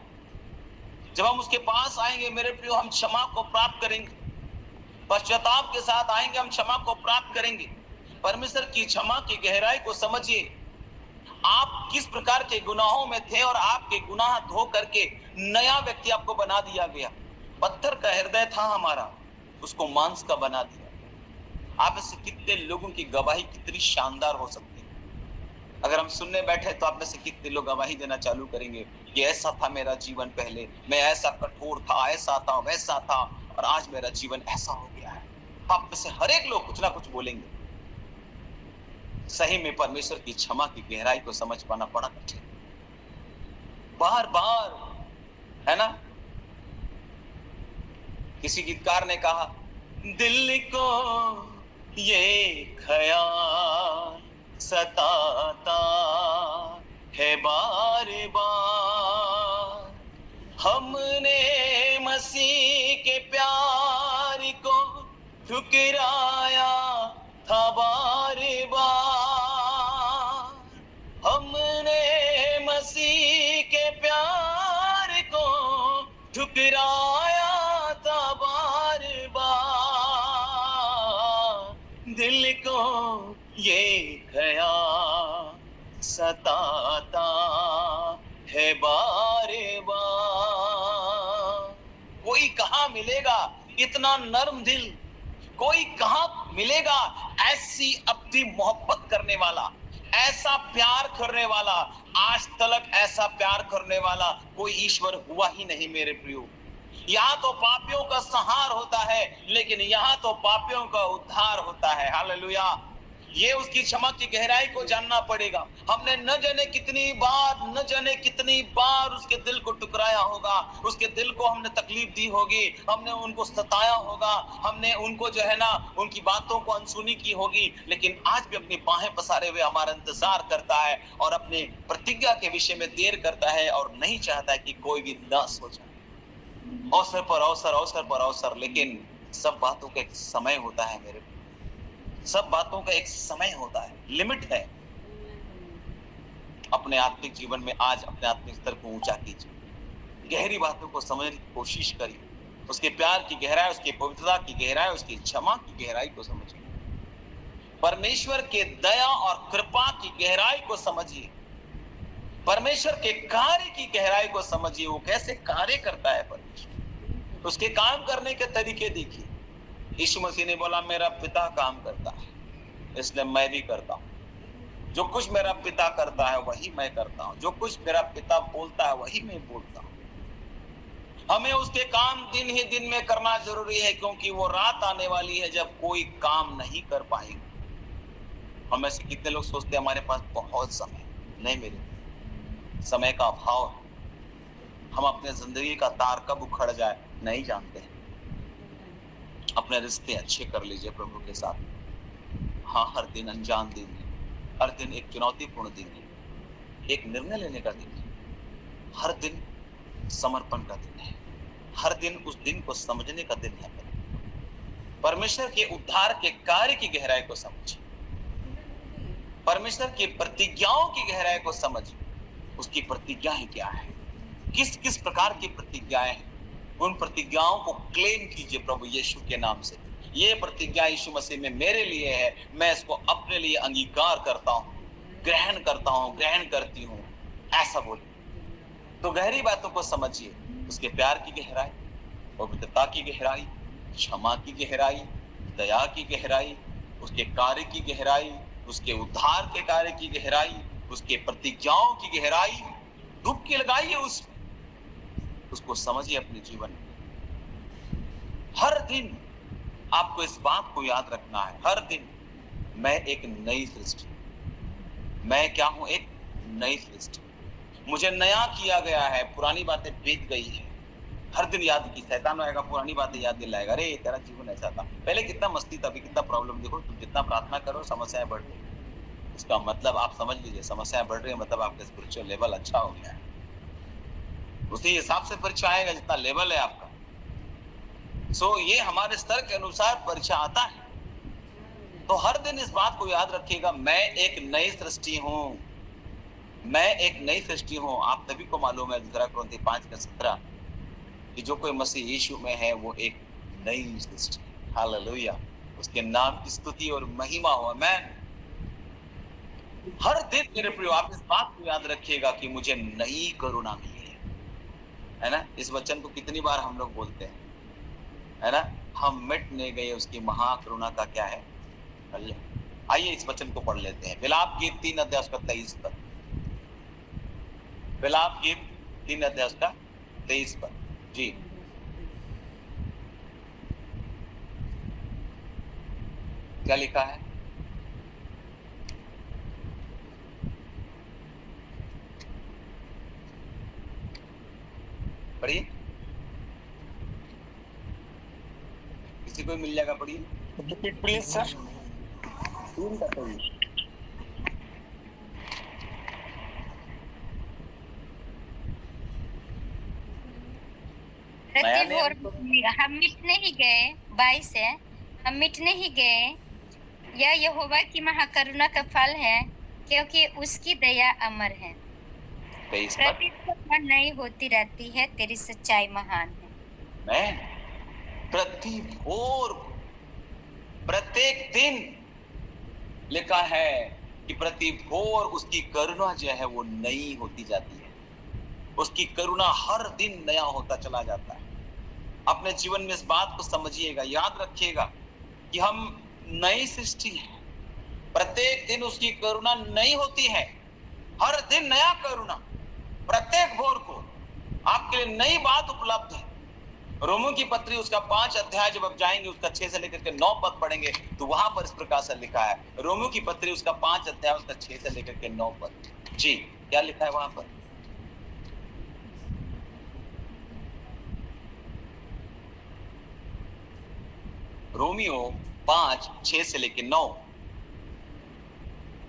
जब हम उसके पास आएंगे मेरे प्रियो, हम क्षमा को प्राप्त करेंगे। पश्चाताप के साथ आएंगे, हम क्षमा को प्राप्त करेंगे। परमेश्वर की क्षमा की गहराई को समझिए। आप किस प्रकार के गुनाहों में थे और आपके गुनाह धो करके नया व्यक्ति आपको बना दिया गया। पत्थर का हृदय था हमारा, उसको मांस का बना दिया। आप इससे कितने लोगों की गवाही कितनी शानदार हो सकती है। अगर हम सुनने बैठे तो आप में से कितने लोग गवाही देना चालू करेंगे कि ऐसा था मेरा जीवन पहले, मैं ऐसा कठोर था, ऐसा था, वैसा था, और आज मेरा जीवन ऐसा हो गया है। आप में से हर एक लोग कुछ ना कुछ बोलेंगे। सही में परमेश्वर की क्षमा की गहराई को समझ पाना बड़ा कठिन, बार बार, है ना। किसी गीतकार ने कहा, दिल को ये ख्याल सताता है बार बार, हमने मसीह के प्यार को ठुकराया था बार बार, हमने मसीह के प्यार को ठुकराया था बार बार, दिल को ये ख्याल सताता है बार बार। कोई कहाँ मिलेगा इतना नर्म दिल, कोई कहाँ मिलेगा ऐसी अपनी मोहब्बत करने वाला, ऐसा प्यार करने वाला। आज तक ऐसा प्यार करने वाला कोई ईश्वर हुआ ही नहीं मेरे प्रियो। यहाँ तो पापियों का संहार होता है, लेकिन यहाँ तो पापियों का उद्धार होता है। हालेलुया। ये उसकी क्षमा की गहराई को जानना पड़ेगा। हमने न जाने कितनी बार उसके दिल को टुकराया होगा, उसके दिल को हमने तकलीफ दी होगी, हमने उनको सताया होगा, हमने उनको जो है ना उनकी बातों को अनसुनी की होगी, लेकिन आज भी अपनी बाहें पसारे हुए हमारा इंतजार करता है और अपने प्रतिज्ञा के विषय में देर करता है और नहीं चाहता है कि कोई भी नाश हो जाए। अवसर पर अवसर, अवसर पर अवसर, लेकिन सब बातों का एक समय होता है मेरे, सब बातों का एक समय होता है, लिमिट है। अपने आत्मिक जीवन में आज अपने आत्मिक स्तर को ऊंचा कीजिए, गहरी बातों को समझने की कोशिश करिए, उसके प्यार की गहराई, उसकी पवित्रता की गहराई, उसकी क्षमा की गहराई को समझिए, परमेश्वर के दया और कृपा की गहराई को समझिए, परमेश्वर के कार्य की गहराई को समझिए। वो कैसे कार्य करता है परमेश्वर, उसके काम करने के तरीके देखिए। यीशु मसीह ने बोला, मेरा पिता काम करता है इसलिए मैं भी करता हूं, जो कुछ मेरा पिता करता है वही मैं करता हूं, जो कुछ मेरा पिता बोलता है वही मैं बोलता हूं। हमें उसके काम दिन ही दिन में करना जरूरी है, क्योंकि वो रात आने वाली है जब कोई काम नहीं कर पाएगा। हमें से कितने लोग सोचते हैं हमारे पास बहुत समय, नहीं मेरे, समय का अभाव है। हम अपने जिंदगी का तार कब उखड़ जाए नहीं जानते हैं। अपने रिश्ते अच्छे कर लीजिए प्रभु के साथ। हाँ, हर दिन अनजान दिन है, हर दिन एक चुनौतीपूर्ण दिन है, एक निर्णय लेने का दिन है, हर दिन समर्पण का दिन है, हर दिन उस दिन को समझने का दिन है। परमेश्वर के उद्धार के कार्य की गहराई को समझिए, परमेश्वर की प्रतिज्ञाओं की गहराई को समझिए। उसकी प्रतिज्ञाएं क्या है, किस किस प्रकार की प्रतिज्ञाएं हैं, उन प्रतिज्ञाओं को क्लेम कीजिए प्रभु यीशु के नाम से। ये प्रतिज्ञा यीशु मसीह में मेरे लिए है, मैं इसको अपने लिए अंगीकार करता हूँ, ग्रहण करता हूँ, ग्रहण करती हूँ, ऐसा बोलिए। तो गहरी बातों को समझिए, उसके प्यार की गहराई, पवित्रता की गहराई, क्षमा की गहराई, दया की गहराई, उसके कार्य की गहराई, उसके उद्धार के कार्य की गहराई, उसके प्रतिज्ञाओं की गहराई। डुबकी लगाइए उसको समझिए अपने जीवन में। हर दिन आपको इस बात को याद रखना है, हर दिन मैं एक नई सृष्टि, मैं क्या हूं, एक नई सृष्टि, मुझे नया किया गया है, पुरानी बातें बीत गई है, हर दिन याद की, शैतान आएगा पुरानी बातें याद दिलाएगा, अरे तेरा जीवन ऐसा था, पहले कितना मस्ती था, अभी कितना प्रॉब्लम। देखो तुम जितना प्रार्थना करो समस्याएं बढ़ रही है, इसका मतलब आप समझ लीजिए समस्याएं बढ़ रही है, मतलब आपका स्पिरिचुअल लेवल अच्छा हो गया है। उसी हिसाब से परीक्षा आएगा जितना लेवल है आपका। सो ये हमारे स्तर के अनुसार परीक्षा आता है। तो हर दिन इस बात को याद रखिएगा, मैं एक नई सृष्टि हूं, मैं एक नई सृष्टि हूं। आप सभी को मालूम है 2 कुरिन्थी 5:17 कि जो कोई मसीह यीशु में है वो एक नई सृष्टि है। हालेलुया, उसके नाम की स्तुति और महिमा हो। मैं हर दिन मेरे प्रियो आप इस बात को याद रखिएगा कि मुझे नई करुणा मिली है ना। इस वचन को कितनी बार हम लोग बोलते हैं, है ना। हम मिट नहीं गए उसकी महाकरुणा का क्या है फल। आइए इस वचन को पढ़ लेते हैं, विलाप गीत 3 अध्याय उसका 23 पद। विलाप गीत 3 अध्याय उसका 23 पद जी। क्या लिखा है? पढ़िए, किसी को मिल जाएगा, पढ़िए प्लीज सर। 3 का 23। हम मिटने ही गए, 22 है, हम मिटने ही गए, यह यहोवा की महाकरुणा का फल है, क्योंकि उसकी दया अमर है। प्रतिभा नई होती रहती है, तेरी सच्चाई महान है। मैं प्रति भोर प्रत्येक दिन लिखा है कि प्रति भोर उसकी करुणा जो है वो नई होती जाती है, उसकी करुणा हर दिन नया होता चला जाता है। अपने जीवन में इस बात को समझिएगा, याद रखिएगा कि हम नई सृष्टि है, प्रत्येक दिन उसकी करुणा नई होती है, हर दिन नया करुणा, प्रत्येक भोर को आपके लिए नई बात उपलब्ध है। रोमियो की पत्री उसका 5 अध्याय जब आप जाएंगे उसका 6 से लेकर के 9 पद पढ़ेंगे तो वहां पर इस प्रकार से लिखा है। रोमियो की पत्री उसका 5 अध्याय उसका 6 से लेकर के 9 पद जी, क्या लिखा है वहां पर? रोमियो 5 6 से लेकर 9।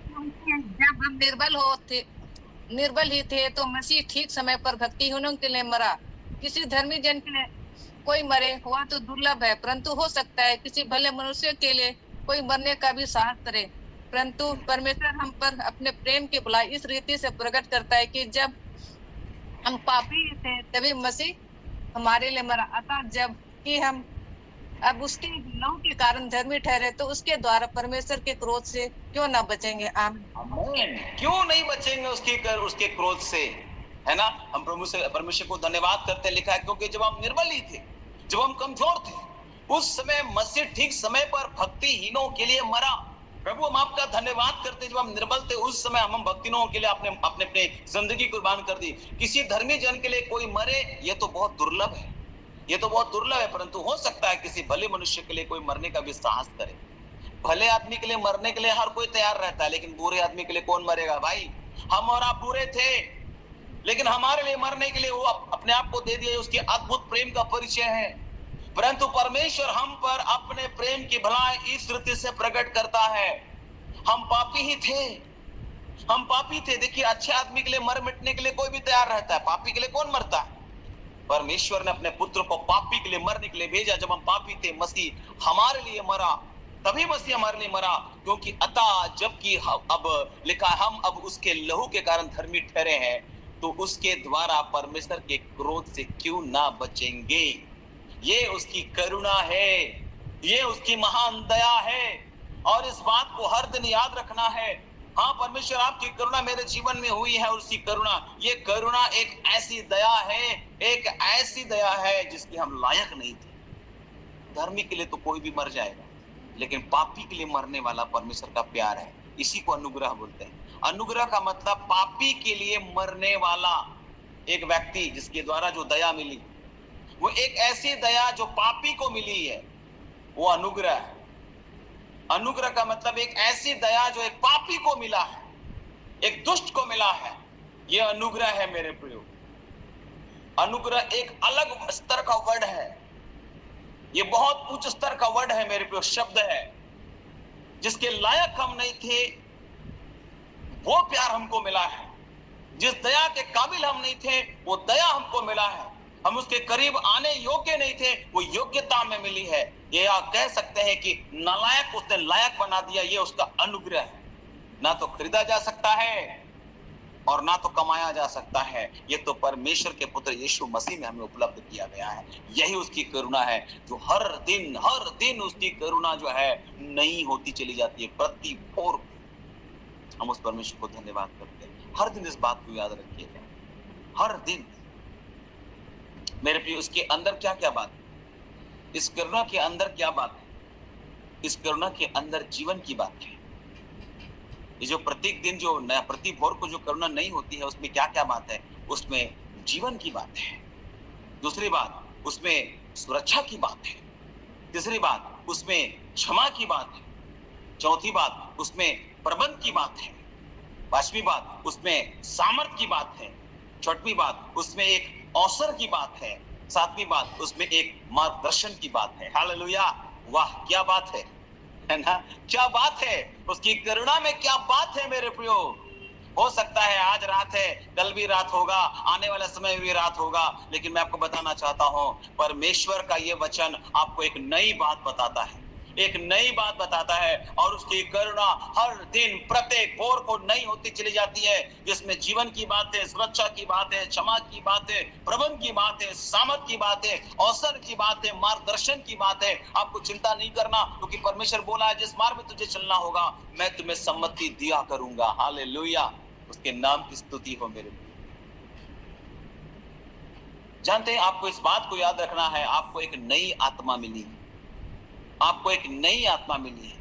जब हम निर्बल ही थे तो मसीह ठीक समय पर भक्तिहीनों के लिए मरा। किसी धर्मी जन के लिए कोई मरे हुआ तो दुर्लभ है, परंतु हो सकता है किसी भले मनुष्य के लिए कोई मरने का भी साहस करे। परंतु परमेश्वर हम पर अपने प्रेम की भलाई इस रीति से प्रकट करता है कि जब हम पापी थे तभी मसीह हमारे लिए मरा। अतः जब कि हम अब उसके लहू के कारण धर्मी ठहरे तो उसके द्वारा परमेश्वर के क्रोध से क्यों ना बचेंगे। आमीन। क्यों नहीं बचेंगे उसके क्रोध से, है ना। हम परमेश्वर को धन्यवाद करते, लिखा है क्योंकि जब हम निर्बल ही थे, जब हम कमजोर थे, उस समय मसीह ठीक समय पर भक्तिहीनों के लिए मरा। प्रभु हम आपका धन्यवाद करते, जब हम निर्बल थे उस समय हम भक्तिहीनों के लिए अपने जिंदगी कुर्बान कर दी। किसी धर्मी जन के लिए कोई मरे ये तो बहुत दुर्लभ है, ये तो बहुत दुर्लभ है, परंतु हो सकता है किसी भले मनुष्य के लिए कोई मरने का भी साहस करे। भले आदमी के लिए मरने के लिए हर कोई तैयार रहता है, लेकिन बुरे आदमी के लिए कौन मरेगा भाई? हम और आप बुरे थे, लेकिन हमारे लिए मरने के लिए वो अपने आप को दे दिया, उसके अद्भुत प्रेम का परिचय है। परंतु परमेश्वर हम पर अपने प्रेम की भलाई इस रीति से प्रकट करता है। हम पापी ही थे, हम पापी थे। देखिए अच्छे आदमी के लिए मर मिटने के लिए कोई भी तैयार रहता है, पापी के लिए कौन मरता है? परमेश्वर ने अपने पुत्र को पापी के लिए मरने के लिए भेजा। जब हम पापी थे मसीह हमारे लिए मरा, तभी मसीह हमारे लिए मरा, क्योंकि अतः जबकि अब लिखा हम अब उसके लहू के कारण धर्मी ठहरे हैं तो उसके द्वारा परमेश्वर के क्रोध से क्यों ना बचेंगे। ये उसकी करुणा है, ये उसकी महान दया है, और इस बात को हर दिन याद रखना है। हाँ परमेश्वर आपकी करुणा मेरे जीवन में हुई है, और उसकी करुणा, ये करुणा एक ऐसी दया है, एक ऐसी दया है जिसकी हम लायक नहीं थे। धर्मी के लिए तो कोई भी मर जाएगा, लेकिन पापी के लिए मरने वाला परमेश्वर का प्यार है, इसी को अनुग्रह बोलते हैं। अनुग्रह का मतलब पापी के लिए मरने वाला एक व्यक्ति जिसके द्वारा जो दया मिली, वो एक ऐसी दया जो पापी को मिली है, वो अनुग्रह है। अनुग्रह का मतलब एक ऐसी दया जो एक पापी को मिला है, एक दुष्ट को मिला है, ये अनुग्रह है मेरे प्रियो। अनुग्रह एक अलग स्तर का वर्ड है, ये बहुत उच्च स्तर का वर्ड है मेरे प्रिय, शब्द है जिसके लायक हम नहीं थे, वो प्यार हमको मिला है। जिस दया के काबिल हम नहीं थे, वो दया हमको मिला है। हम उसके करीब आने योग्य नहीं थे, वो योग्यता में मिली है। ये आप कह सकते हैं कि नालायक उसने लायक बना दिया, ये उसका अनुग्रह है। ना तो खरीदा जा सकता है और ना तो कमाया जा सकता है, ये तो परमेश्वर के पुत्र यीशु मसीह में हमें उपलब्ध किया गया है। यही उसकी करुणा है जो हर दिन उसकी करुणा जो है नई होती चली जाती है। प्रति भोर हम उस परमेश्वर को धन्यवाद करते हैं। हर दिन इस बात को याद रखिएगा, हर दिन मेरे प्रिय। उसके अंदर क्या क्या बात है, इस करुणा के अंदर क्या बात है? इस करुणा के अंदर जीवन की बात है। ये जो प्रत्येक दिन जो नया प्रति भोर को जो करुणा नहीं होती है, उसमें क्या क्या बात है? उसमें जीवन की बात है। दूसरी बात, उसमें सुरक्षा की बात है। तीसरी बात, उसमें क्षमा की बात है। चौथी बात, उसमें प्रबंध की बात है। पांचवी बात, उसमें सामर्थ की बात है। छठवीं बात, उसमें एक अवसर की बात है। सातवीं बात, उसमें एक मार्गदर्शन की बात है। हालेलुया, वाह क्या बात है ना? क्या बात है, उसकी करुणा में क्या बात है मेरे प्रियो। हो सकता है आज रात है, कल भी रात होगा, आने वाला समय भी रात होगा, लेकिन मैं आपको बताना चाहता हूं, परमेश्वर का ये वचन आपको एक नई बात बताता है, एक नई बात बताता है। और उसकी करुणा हर दिन प्रत्येक भोर को नई होती चली जाती है, जिसमें जीवन की बात है, सुरक्षा की बात है, क्षमा की बात है, प्रबंध की बात है, सामर्थ की बात है, अवसर की बात है, मार्गदर्शन की बात है। आपको चिंता नहीं करना, क्योंकि परमेश्वर बोला है जिस मार्ग में तुझे चलना होगा मैं तुम्हें सम्मति दिया करूंगा। हालेलुया, उसके नाम की स्तुति हो मेरे। जानते हैं, आपको इस बात को याद रखना है, आपको एक नई आत्मा मिली है, आपको एक नई आत्मा मिली है।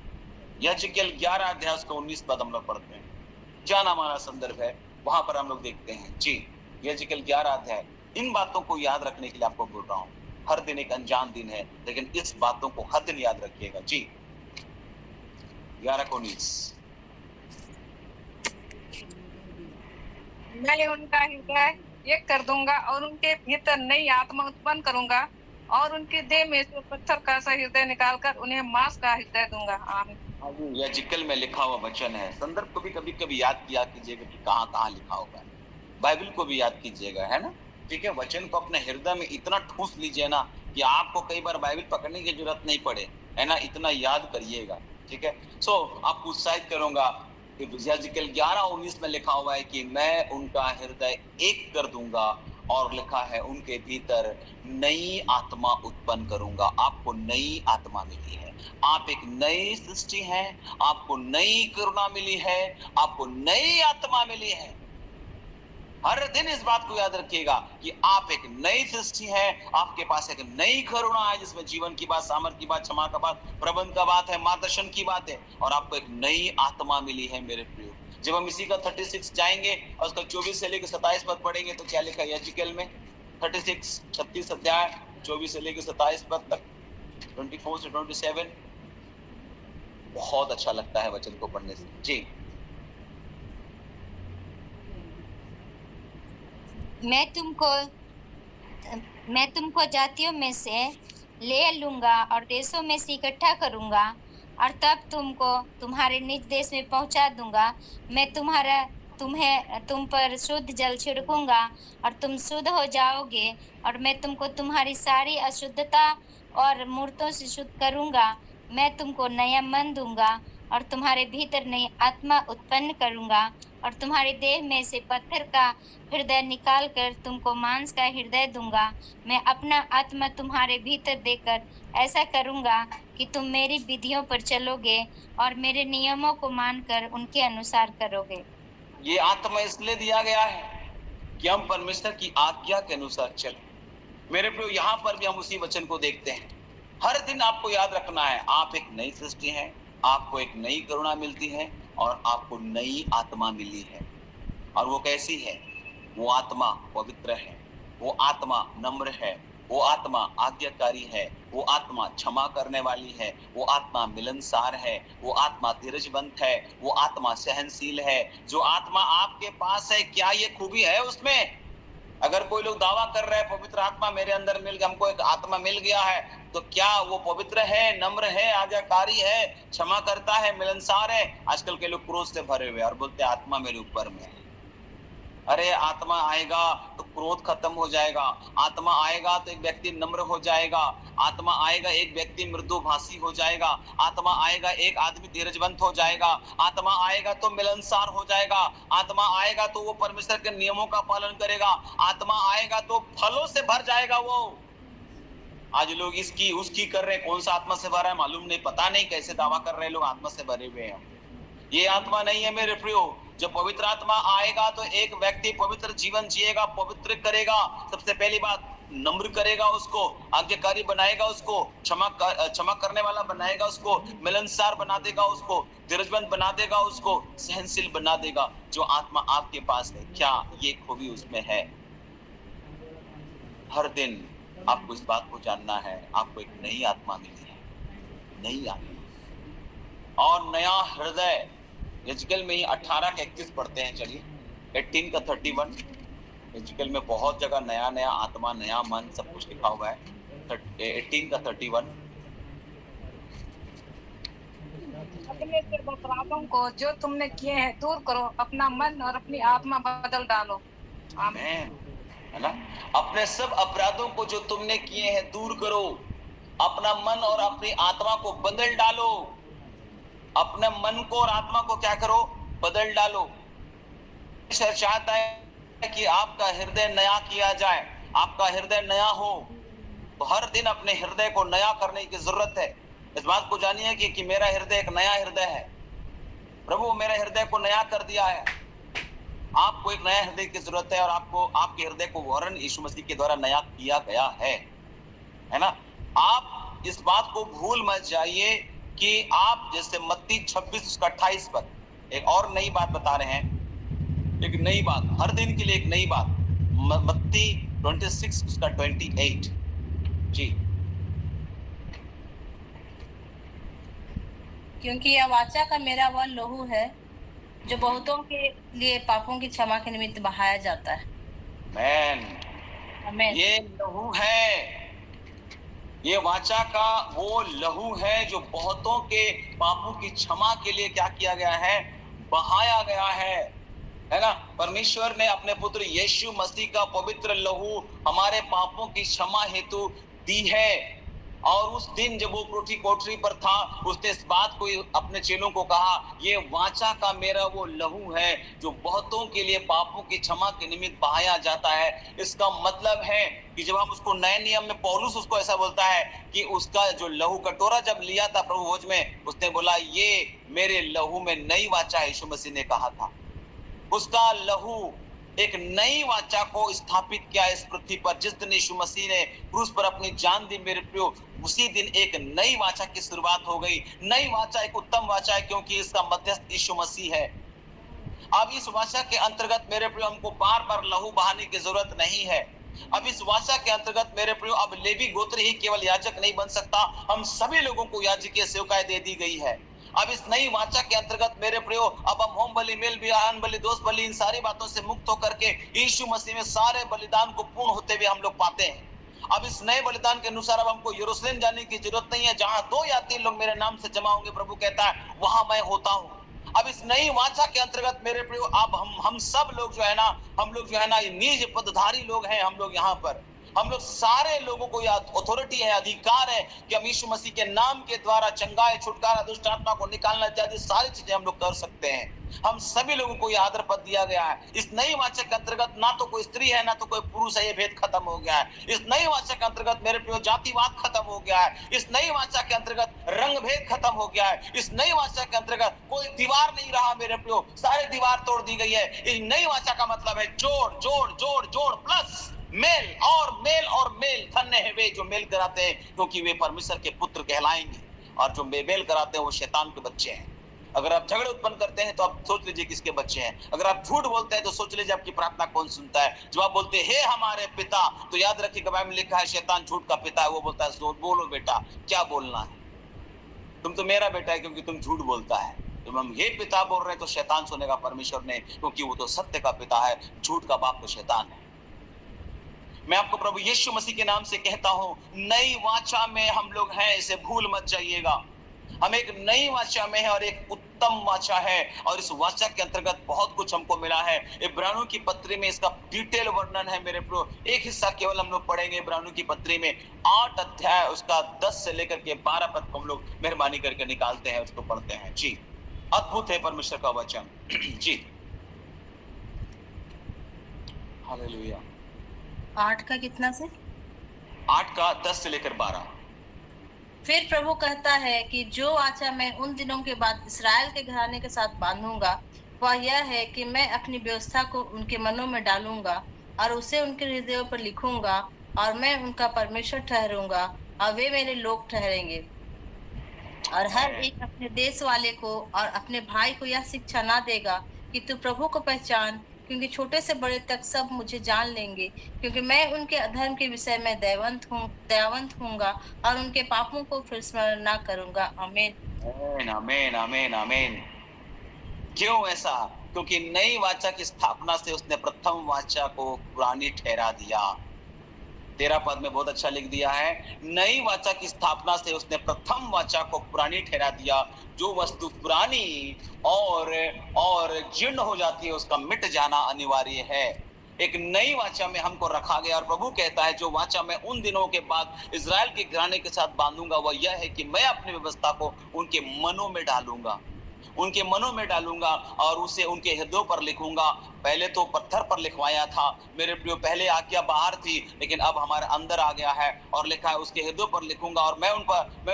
यहेजकेल 11 अध्याय उसका 19 पद हम लोग पढ़ते हैं। क्या नाम हमारा संदर्भ है, वहां पर हम लोग देखते हैं जी। यहेजकेल 11 अध्याय। इन बातों को याद रखने के लिए आपको बोल रहा हूं। हर दिन एक अनजान दिन है, लेकिन इस बातों को हर दिन याद रखिएगा जी। 11:19। मैं उनका हृदय एक कर दूंगा और उनके भीतर नई आत्मा उत्पन्न करूंगा और उनके देह में से पत्थर का सा हृदय निकालकर उन्हें मांस का हृदय दूंगा। आमीन। यहेजकेल में लिखा हुआ वचन है। संदर्भ को भी कभी याद किया कीजिएगा कि कहाँ लिखा होगा है। बाइबल को भी याद कीजिएगा, है ना? ठीक है, वचन को अपने हृदय में इतना ठूस लीजिए ना कि आपको कई बार बाइबल पकड़ने की जरूरत नहीं पड़े, है ना? इतना याद करिएगा, ठीक है। सो आपको उत्साहित करूंगा कि यहेजकेल 11:19 में लिखा हुआ है कि मैं उनका हृदय एक कर दूंगा, और लिखा है उनके भीतर नई आत्मा उत्पन्न करूंगा। आपको नई आत्मा मिली है, आप एक नई सृष्टि हैं, आपको नई करुणा मिली है, आपको नई आत्मा मिली है। हर दिन इस बात को याद रखिएगा कि आप एक नई सृष्टि है, आपके पास एक नई करुणा है, जिसमें जीवन की बात, सामर्थ की बात, क्षमा का बात, प्रबंध का बात है, मार्गदर्शन की बात है, और आपको एक नई आत्मा मिली है मेरे प्रियो। जब हम इसी का 36 जाएंगे और उसका 24 से लेकर 27 पद पढ़ेंगे तो क्या लिखा है यहेजकेल में? 36 अध्याय 24 से लेकर 27 पद तक, 24 से 27। बहुत अच्छा लगता है वचन को पढ़ने से जी। मैं तुमको जातियों में से ले लूंगा और देशों में से इकट्ठा करूंगा, और तब तुमको तुम्हारे निज देश में पहुंचा दूंगा। मैं तुम पर शुद्ध जल छिड़कूंगा और तुम शुद्ध हो जाओगे, और मैं तुमको तुम्हारी सारी अशुद्धता और मूर्तों से शुद्ध करूंगा। मैं तुमको नया मन दूंगा और तुम्हारे भीतर नई आत्मा उत्पन्न करूंगा, और तुम्हारे देह में से पत्थर का हृदय निकाल कर तुमको मांस का हृदय दूंगा। मैं अपना आत्मा तुम्हारे भीतर देकर ऐसा करूंगा कि तुम मेरी विधियों पर चलोगे और मेरे नियमों को मानकर उनके अनुसार करोगे। ये आत्मा इसलिए दिया गया है कि हम परमेश्वर की आज्ञा के अनुसार चलें। मेरे प्रियो, यहाँ पर भी हम उसी वचन को देखते हैं। हर दिन आपको याद रखना है, आप एक नई सृष्टि हैं, आपको एक नई करुणा मिलती है, और आपको नई आत्मा मिली है। और वो कैसी है? वो आत्मा पवित्र है, वो आत्मा नम्र है, वो आत्मा आज्ञाकारी है, वो आत्मा क्षमा करने वाली है, वो आत्मा मिलनसार है, वो आत्मा धीरजवंत है, वो आत्मा सहनशील है। जो आत्मा आपके पास है, क्या ये खूबी है उसमें? अगर कोई लोग दावा कर रहे हैं पवित्र आत्मा मेरे अंदर मिल गया, हमको एक आत्मा मिल गया है, तो क्या वो पवित्र है, नम्र है, आज्ञाकारी है, क्षमा करता है, मिलनसार है? आजकल के लोग क्रोध से भरे हुए और बोलते हैं आत्मा मेरे ऊपर में है। अरे आत्मा आएगा तो क्रोध खत्म हो जाएगा, आत्मा आएगा तो एक व्यक्ति नम्र हो जाएगा, आत्मा आएगा एक व्यक्ति मृदुभाषी हो जाएगा, आत्मा आएगा एक आदमी धीरजवंत हो जाएगा, आत्मा आएगा तो मिलनसार हो जाएगा, आत्मा आएगा तो वो परमेश्वर के नियमों का पालन करेगा, आत्मा आएगा तो फलों से भर जाएगा वो। आज लोग इसकी उसकी कर रहे हैं, कौन सा आत्मा से भरा है मालूम नहीं, पता नहीं कैसे दावा कर रहे हैं लोग आत्मा से भरे हुए हैं। ये आत्मा नहीं है मेरे प्रियो। जब पवित्र आत्मा आएगा तो एक व्यक्ति पवित्र जीवन जिएगा, पवित्र करेगा। सबसे पहली बात, नम्र करेगा उसको, आज्ञाकारी बनाएगा उसको, क्षमा करने वाला बनाएगा उसको, मिलनसार बना देगा उसको, धीरजवंत बना देगा उसको, सहनशील बना देगा। जो आत्मा आपके पास है, क्या ये खूबी उसमें है? हर दिन आपको इस बात को जानना है, आपको एक नई आत्मा मिली है, नई आत्मा और नया हृदय। यजकेल में ही 18 का 31 पढ़ते हैं, चलिए 18 का 31। यजकेल में बहुत जगह नया नया आत्मा, नया मन, सब कुछ लिखा हुआ है। 18 का 31। अपने फिर अपराधों को जो तुमने किए हैं दूर करो, अपना मन और अपनी आत्मा बदल डालो। आमीन, है ना? अपने सब अपराधों को जो तुमने किए हैं दूर करो, अपना मन और अपनी आत्मा को बदल डालो। अपने मन को और आत्मा को क्या करो? बदल डालो। ईश्वर चाहता है कि आपका हृदय नया किया जाए, आपका हृदय नया हो। तो हर दिन अपने हृदय को नया करने की जरूरत है। इस बात को जानिए कि मेरा हृदय एक नया हृदय है। प्रभु मेरे हृदय को नया कर दिया है। आपको एक नया हृदय की जरूरत है और आपको आपके हृदय को वरन यीशु मसीह के द्वारा नया किया गया है ना? आप इस बात को भूल मत जाइए कि आप जैसे मत्ती 26:28 पर एक और नई बात बता रहे हैं, एक नई बात, हर दिन के लिए एक नई बात। मत्ती 26:28 जी। क्योंकि यह वाचा का मेरा वह लहू है जो बहुतों के लिए पापों की क्षमा के निमित्त बहाया जाता है। आमीन। ये लहू है, ये वाचा का वो लहू है जो बहुतों के पापों की क्षमा के लिए क्या किया गया है? बहाया गया है ना? परमेश्वर ने अपने पुत्र यीशु मसीह का पवित्र लहू हमारे पापों की क्षमा हेतु दी है। और उस दिन जब वो कोठरी पर था, उसने इस बात को अपने चेलों को कहा, ये वाचा का मेरा वो लहू है जो बहुतों के लिए पापों की क्षमा के निमित्त बहाया जाता है। इसका मतलब है कि जब हम उसको नए नियम में पौलुस उसको ऐसा बोलता है कि उसका जो लहू कटोरा जब लिया था प्रभु भोज में, उसने बोला ये मेरे लहू में नई वाचा, यीशु मसीह ने कहा था। उसका लहू एक नई वाचा को स्थापित किया इस पृथ्वी पर। जिस दिन यीशु मसीह ने क्रूस पर अपनी जान दी मेरे प्रियो, उसी दिन एक नई वाचा की शुरुआत हो गई। नई वाचा एक उत्तम वाचा है क्योंकि इसका मध्यस्थ यीशु मसीह है। अब इस वाचा के अंतर्गत मेरे प्रियो हमको बार बार लहू बहाने की जरूरत नहीं है। अब इस वाचा के अंतर्गत मेरे प्रियो अब लेवी गोत्र ही केवल याजक नहीं बन सकता, हम सभी लोगों को याजकीय सेवकाई दे दी गई है। अब इस नई वाचा के अंतर्गत मेरे प्रियो अब हम होम बलि, मेल बलि, बलि, दोष बलि, इन सारी बातों से मुक्त होकर के यीशु मसीह में सारे बलिदान को पूर्ण होते हुए हम लोग पाते हैं। अब इस नए बलिदान के अनुसार अब हमको यरूशलेम जाने की जरूरत नहीं है। जहां 2 या 3 लोग मेरे नाम से जमा होंगे, प्रभु कहता है वहां मैं होता हूं। अब इस नई वाचा के अंतर्गत मेरे प्रियो अब हम सब लोग जो है ना, हम लोग जो है ना निज पदधारी लोग हैं। हम लोग यहाँ पर हम लोग सारे लोगों को यह अथॉरिटी है, अधिकार है कि हम यीशु मसीह के नाम के द्वारा चंगाई, छुटकारा, दुष्ट आत्मा को निकालना इत्यादि सारी चीजें हम लोग कर सकते हैं। हम सभी लोगों को यह आदर पद दिया गया है। इस नई वाचा के अंतर्गत ना तो कोई स्त्री है ना तो कोई पुरुष है, ये भेद खत्म हो गया है। इस नई वाचा के अंतर्गत मेरे प्रियो जातिवाद खत्म हो गया है। इस नई वाचा के अंतर्गत रंग भेद खत्म हो गया है। इस नई वाचा के अंतर्गत कोई दीवार नहीं रहा मेरे प्रियो, सारे दीवार तोड़ दी गई है। इस नई वाचा का मतलब है जोड़ जोड़ जोड़ जोड़ प्लस मेल और मेल। धन्य है वे जो मेल कराते हैं क्योंकि वे परमेश्वर के पुत्र कहलाएंगे, और जो मेल कराते हैं वो शैतान के बच्चे हैं। अगर आप झगड़े उत्पन्न करते हैं तो आप सोच लीजिए किसके बच्चे हैं। अगर आप झूठ बोलते हैं तो सोच लीजिए आपकी प्रार्थना कौन सुनता है। जब आप बोलते हैं हे हमारे पिता, तो याद रखिए बाइबल में लिखा है शैतान झूठ का पिता है। वो बोलता है बोलो बेटा क्या बोलना है, तुम तो मेरा बेटा है क्योंकि तुम झूठ बोलता है। जब हम ये पिता बोल रहे हैं तो शैतान सुनेगा परमेश्वर ने, क्योंकि वो तो सत्य का पिता है, झूठ का बाप तो शैतान है। मैं आपको प्रभु यीशु मसीह के नाम से कहता हूं, नई वाचा में हम लोग हैं, इसे भूल मत जाइएगा। हम एक नई वाचा में है और एक उत्तम वाचा है, और इस वाचा के अंतर्गत बहुत कुछ हमको मिला है। इब्रानियों की पत्री में इसका डिटेल वर्णन है मेरे प्रो। एक हिस्सा केवल हम लोग पढ़ेंगे इब्रानियों की पत्री में 8 अध्याय, उसका 10 से लेकर के 12 पद को हम लोग मेहरबानी करके निकालते हैं, उसको पढ़ते हैं। जी, अद्भुत है परमेश्वर का वचन। जी, हालेलुया। 8 का कितना से? 8 का 10 से लेकर 12। फिर प्रभु कहता है कि जो वाचा मैं उन दिनों के बाद इस्राएल के घराने के साथ बांधूंगा वह यह है कि मैं अपनी व्यवस्था को उनके मनों में डालूंगा और उसे उनके हृदयों पर लिखूंगा, और मैं उनका परमेश्वर ठहरूंगा और वे मेरे लोग ठहरेंगे। और हर एक अपने देश वाले को और अपने भाई को यह शिक्षा ना देगा कि तू प्रभु को पहचान, क्योंकि छोटे से बड़े तक सब मुझे जान लेंगे, क्योंकि मैं उनके अधर्म के विषय में दयावंत हूँगा और उनके पापों को फिर स्मरण ना करूंगा। आमीन आमीन आमीन आमीन। क्यों ऐसा? क्योंकि नई वाचा की स्थापना से उसने प्रथम वाचा को पुरानी ठहरा दिया। 13 पद में बहुत अच्छा लिख दिया है, नई वाचा की स्थापना से उसने प्रथम वाचा को पुरानी ठहरा दिया। जो वस्तु पुरानी और जीर्ण हो जाती है उसका मिट जाना अनिवार्य है। एक नई वाचा में हमको रखा गया, और प्रभु कहता है जो वाचा मैं उन दिनों के बाद इजराइल के घराने के साथ बांधूंगा वह यह है कि मैं अपनी व्यवस्था को उनके मनों में डालूंगा, उनके मनों में डालूंगा और उसे उनके हृदयों पर लिखूंगा। पहले तो पत्थर पर लिखवाया था मेरे प्रियो, पहले आज्ञा बाहर थी, लेकिन अब हमारे अंदर आ गया है और लिखा है उसके हृदयों पर लिखूंगा, और मैं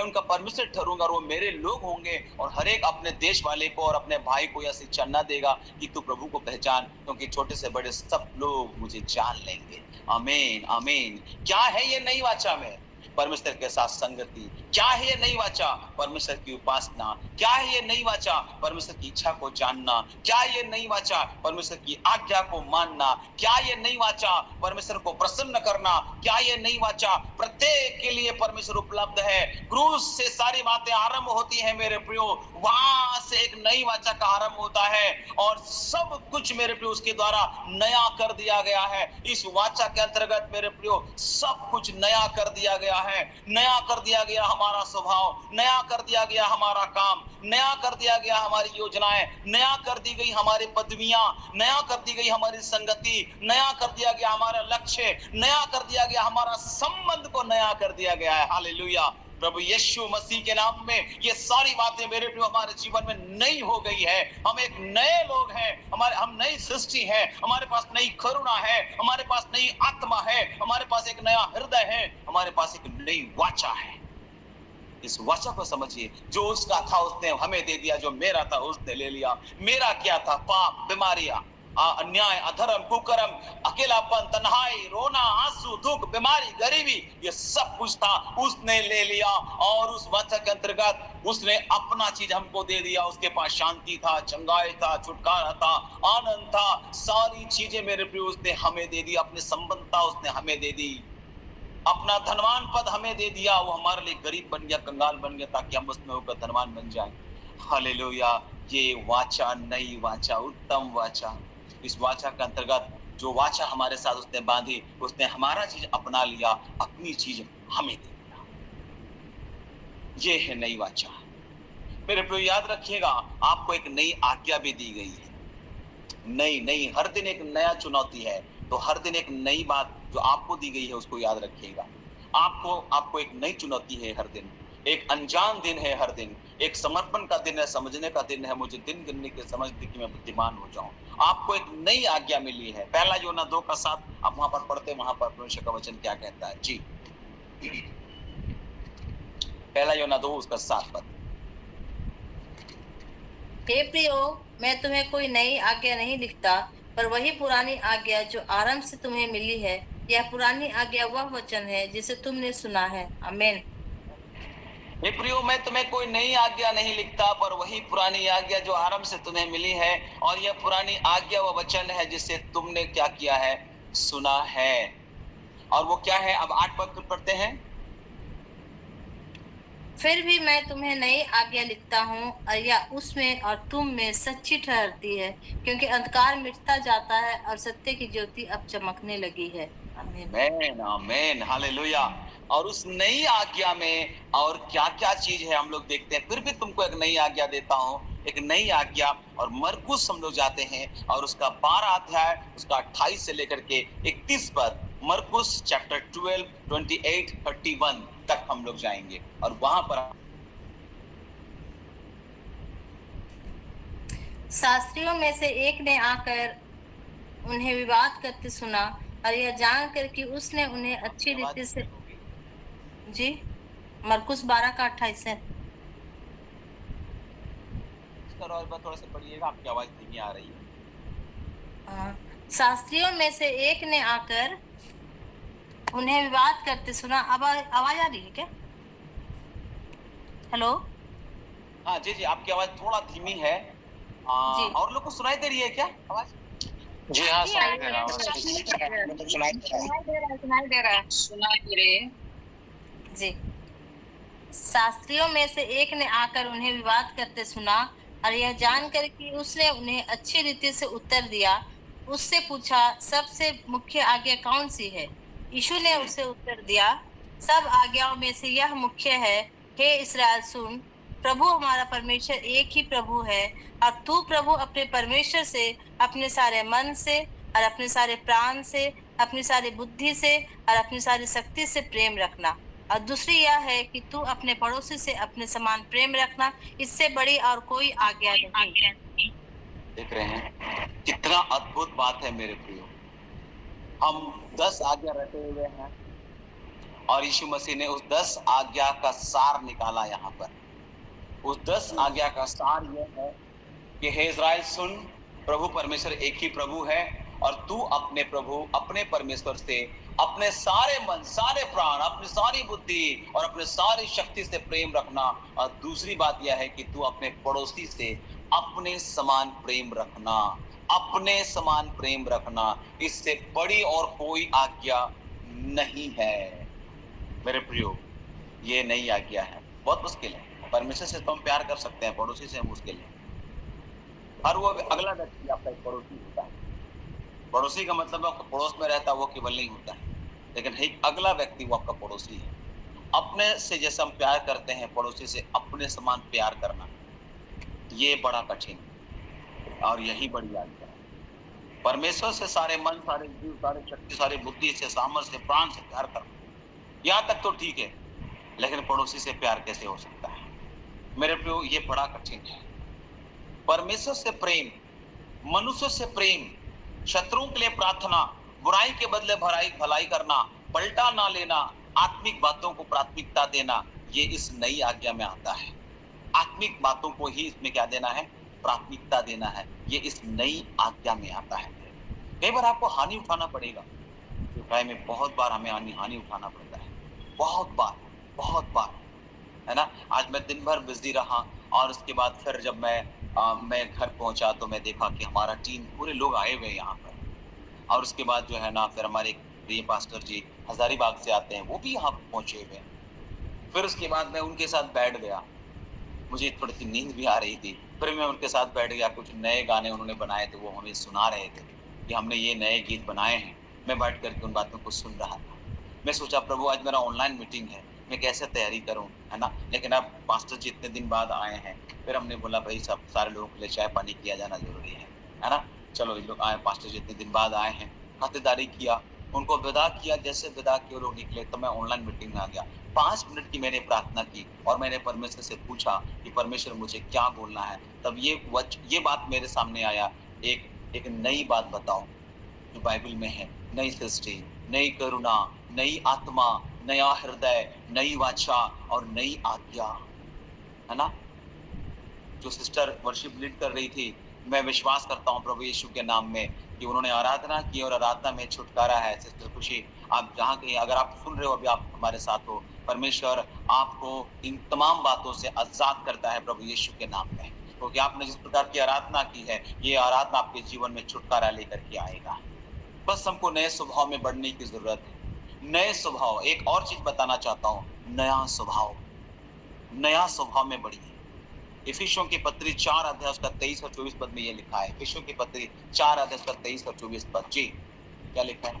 उनका परमेश्वर ठहरूंगा और वो मेरे लोग होंगे। और हर एक अपने देश वाले को और अपने भाई को यह शिक्षा न देगा कि तू प्रभु को पहचान, क्योंकि छोटे से बड़े सब लोग मुझे जान लेंगे। आमीन आमीन। क्या है ये नई वाचा में? परमेश्वर के साथ संगति। क्या है ये नई वाचा? परमेश्वर की उपासना। क्या है ये नई वाचा? परमेश्वर की इच्छा को जानना। क्या है ये नई वाचा? परमेश्वर की आज्ञा को मानना। क्या ये नई वाचा? परमेश्वर को प्रसन्न करना। क्या ये नई वाचा? प्रत्येक के लिए परमेश्वर उपलब्ध है। क्रूस से सारी बातें आरंभ होती हैं मेरे प्रियो, वहां से एक नई वाचा का आरंभ होता है, और सब कुछ मेरे प्रियो उसके द्वारा नया कर दिया गया है। इस वाचा के अंतर्गत मेरे प्रियो सब कुछ नया कर दिया गया है। नया कर दिया गया हमारा स्वभाव, नया कर दिया गया हमारा काम, नया कर दिया गया हमारी योजनाएं, नया कर दी गई हमारी पदवियां, नया कर दी गई हमारी संगति, नया कर दिया गया हमारा लक्ष्य, नया कर दिया गया हमारा संबंध को नया कर दिया गया है। हालेलुया। प्रभु यीशु मसीह के नाम में ये सारी बातें मेरे प्रिय हमारे जीवन में नई हो गई है। हम एक नए लोग हैं, हम नई सृष्टि है, हमारे पास नई करुणा है, हमारे पास नई आत्मा है, हमारे पास एक नया हृदय है, हमारे पास एक नई वाचा है। इस वाचा को समझिए, जो उसका था उसने हमें दे दिया, जो मेरा था उसने ले लिया। मेरा क्या था? पाप, बीमारियां, अन्याय, अधर्म, कुकर्म, अकेलापन, तन्हाई, रोना, आंसू, दुख, बीमारी, गरीबी, ये सब कुछ था उसने ले लिया। और उस वाचा के अंतर्गत उसने अपना चीज हमको दे दिया। उसके पास शांति था, चंगाई था, छुटकारा था, आनंद था, सारी चीजें मेरे प्रिय उसने हमें दे दी। अपनी संबंधता उसने हमें दे दी, अपना धनवान पद हमें दे दिया। वो हमारे लिए गरीब बन गया, कंगाल बन गया, ताकि हम उसमें होकर धनवान बन जाए। हालेलुया। ये वाचा, नई वाचा, उत्तम वाचा। इस वाचा के अंतर्गत जो वाचा हमारे साथ उसने बांधी, उसने हमारा चीज अपना लिया, अपनी चीज हमें दे दिया। ये है नई वाचा। मेरे प्रिय याद रखिएगा, आपको एक नई आज्ञा भी दी गई है। नई हर दिन एक नया चुनौती है, तो हर दिन एक नई बात जो आपको दी गई है उसको याद रखिएगा। आपको एक नई चुनौती है हर दिन, एक अनजान दिन है हर दिन, एक समर्पण का दिन है, समझने का दिन है। मुझे दिन गिनने के समझने की मैं बुद्धिमान हो जाऊं। आपको एक नई आज्ञा मिली है। पहला योना 2 का 7 आप वहां पर पढ़ते, वहां पर परमेश्वर का वचन क्या कहता है? जी, पहला योना 2 उसका 7 पद। हे प्रियो, मैं तुम्हें कोई नई आज्ञा नहीं लिखता, पर वही पुरानी आज्ञा जो आरंभ से तुम्हें मिली है। यह पुरानी आज्ञा वह वचन है जिसे तुमने सुना है। आमीन। हे प्रियो, मैं तुम्हें कोई नई आज्ञा नहीं लिखता, पर वही पुरानी आज्ञा जो आरंभ से तुम्हें मिली है। और यह पुरानी आज्ञा वह वचन है जिसे तुमने क्या किया है? सुना है। और वो क्या है? अब 8 पद पढ़ते हैं। फिर भी मैं तुम्हें नई आज्ञा लिखता हूँ, और यह उसमें और तुम में सच्ची ठहरती है, क्योंकि अंधकार मिटता जाता है और सत्य की ज्योति अब चमकने लगी है। आमीन आमीन हालेलुया। और उस नई आज्ञा में और क्या क्या चीज है हम लोग देखते हैं। फिर भी तुमको एक नई आज्ञा देता हूँ, एक नई आज्ञा। और मरकुस हम लोग जाते हैं और उसका 12 अध्याय उसका 28 से लेकर के 31 पद, मरकुस चैप्टर 12 28 31 तक हम लोग जाएंगे और वहां पर शास्त्रियों में से एक ने आकर उन्हें विवाद करते सुना और यह जानकर कि उसने उन्हें अच्छी रीति से जी मरकुस 12 का 28 है। थोड़ा सा पढ़िएगा, आपकी आवाज धीमी आ रही है। शास्त्रियों में से एक ने आकर उन्हें विवाद करते सुना। आवाज आ रही है क्या? हेलो। हाँ जी जी, आपकी आवाज थोड़ा धीमी है। और लोग को सुनाई दे रही है क्या आवाज? जी हाँ, सुनाई दे रहा है। जी। शास्त्रियों में से एक ने आकर उन्हें विवाद करते सुना और यह जानकर कि उसने उन्हें अच्छी रीति से उत्तर दिया, उससे पूछा, सबसे मुख्य आज्ञा कौन सी है? यीशु ने उसे उत्तर दिया, सब आज्ञाओं में से यह मुख्य है, हे इस्राएल सुन, प्रभु हमारा परमेश्वर एक ही प्रभु है और तू प्रभु अपने परमेश्वर से अपने सारे मन से और अपने सारे प्राण से, अपनी सारी बुद्धि से और अपनी सारी शक्ति से प्रेम रखना। और दूसरी यह है कि तू अपने पड़ोसी से अपने समान प्रेम रखना, इससे बड़ी और कोई आज्ञा नहीं। देख रहे हैं कितना अद्भुत बात है मेरे प्रियो। हम 10 आज्ञा रटे हुए हैं और यीशु मसीह ने उस 10 आज्ञा का सार निकाला। यहाँ पर उस 10 आज्ञा का सार यह है कि हे इस्राएल सुन, प्रभु परमेश्वर एक ही प्रभु है और तू अपने प्रभु अपने परमेश्वर से अपने सारे मन, सारे प्राण, अपनी सारी बुद्धि और अपने सारी शक्ति से प्रेम रखना। और दूसरी बात यह है कि तू अपने पड़ोसी से अपने समान प्रेम रखना, अपने समान प्रेम रखना। इससे बड़ी और कोई आज्ञा नहीं है मेरे प्रियो। ये नई आज्ञा है। बहुत मुश्किल है। परमेश्वर से तो हम प्यार कर सकते हैं, पड़ोसी से मुश्किल है। और वो अगला व्यक्ति आपका एक पड़ोसी होता है। पड़ोसी का मतलब आपका पड़ोस में रहता है वो केवल नहीं होता है, लेकिन एक अगला व्यक्ति वो आपका पड़ोसी है। अपने से जैसे हम प्यार करते हैं, पड़ोसी से अपने समान प्यार करना, ये बड़ा कठिन है और यही बड़ी आज्ञा है। परमेश्वर से सारे मन, सारे जीव, सारे शक्ति, सारी बुद्धि से, सामर्थ्य से, प्राण से प्यार करना, यहाँ तक तो ठीक है, लेकिन पड़ोसी से प्यार कैसे हो सकता है मेरे प्रियो? ये बड़ा कठिन है। परमेश्वर से प्रेम, मनुष्य से प्रेम, शत्रुओं के लिए प्रार्थना, बुराई के बदले भलाई करना, पलटा ना लेना, आत्मिक बातों को प्राथमिकता देना, ये इस नई आज्ञा में आता है। आत्मिक बातों को ही इसमें क्या देना है? प्राथमिकता देना है। ये इस नई आज्ञा में आता है। कई बार आपको हानि उठाना पड़ेगा, व्यवसाय में बहुत बार हमें हानि उठाना पड़ता है, बहुत बार, है ना। आज मैं दिन भर बिजी रहा और उसके बाद फिर जब मैं घर पहुंचा तो मैं देखा कि हमारा टीम पूरे लोग आए हुए यहाँ पर। और उसके बाद जो है ना, फिर हमारे प्रिय पास्टर जी हजारीबाग से आते हैं, वो भी यहाँ पहुंचे हुए हैं। फिर उसके बाद मैं उनके साथ बैठ गया, मुझे थोड़ी सी नींद भी आ रही थी। फिर मैं उनके साथ बैठ गया, कुछ नए गाने उन्होंने बनाए थे, वो हमें सुना रहे थे कि हमने ये नए गीत बनाए हैं। मैं बैठ करके उन बातों को सुन रहा था। मैं सोचा प्रभु आज मेरा ऑनलाइन मीटिंग है, मैं कैसे तैयारी करूं, है ना। लेकिन अब पास्टर जी इतने दिन बाद आए हैं, फिर हमने बोला भाई सब सारे लोगों के लिए चाय पानी किया जाना जरूरी है ना। चलो ये लोग आए, पास्टर जी इतने दिन बाद आए हैं, खातिरदारी किया, उनको विदा किया। जैसे विदा किए लोग निकले तो मैं ऑनलाइन मीटिंग में आ गया। 5 मिनट की मैंने प्रार्थना की और मैंने परमेश्वर से पूछा कि परमेश्वर मुझे क्या बोलना है। तब ये बात मेरे सामने आया, एक नई बात बताओ जो बाइबल में है, नई सृष्टि, नई करुणा, नई आत्मा, नया हृदय, नई वाचा और नई आज्ञा, है ना। जो सिस्टर वर्शिप लीड कर रही थी, मैं विश्वास करता हूँ प्रभु यीशु के नाम में कि उन्होंने आराधना की और आराधना में छुटकारा है। सिस्टर खुशी, आप जहाँ कहीं अगर आप सुन रहे हो, अभी आप हमारे साथ हो, परमेश्वर आपको इन तमाम बातों से आजाद करता है प्रभु यीशु के नाम में, क्योंकि आपने जिस प्रकार की आराधना की है, ये आराधना आपके जीवन में छुटकारा लेकर के आएगा। बस हमको नए स्वभाव में बढ़ने की जरूरत है। नए स्वभाव, एक और चीज बताना चाहता हूँ, नया स्वभाव में बढ़िए। इफिसियों की पत्री 4 अध्याय उसका 23 और 24 पद में ये लिखा है। इफिसियों की पत्री 4 अध्याय उसका 23 और 24 पद, जी क्या लिखा है?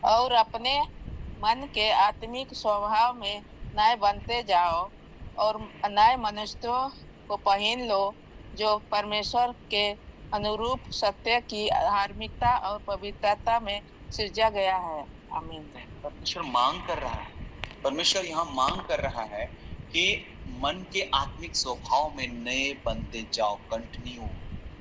और अपने मन के आत्मिक स्वभाव में नए बनते जाओ और नए मनुष्यों को पहन लो जो परमेश्वर के अनुरूप सत्य की धार्मिकता और पवित्रता में सृजा गया है। आमीन। परमेश्वर मांग कर रहा है, परमेश्वर यहाँ मांग कर रहा है कि मन के आत्मिक स्वभाव में नए बनते जाओ। कंटिन्यू,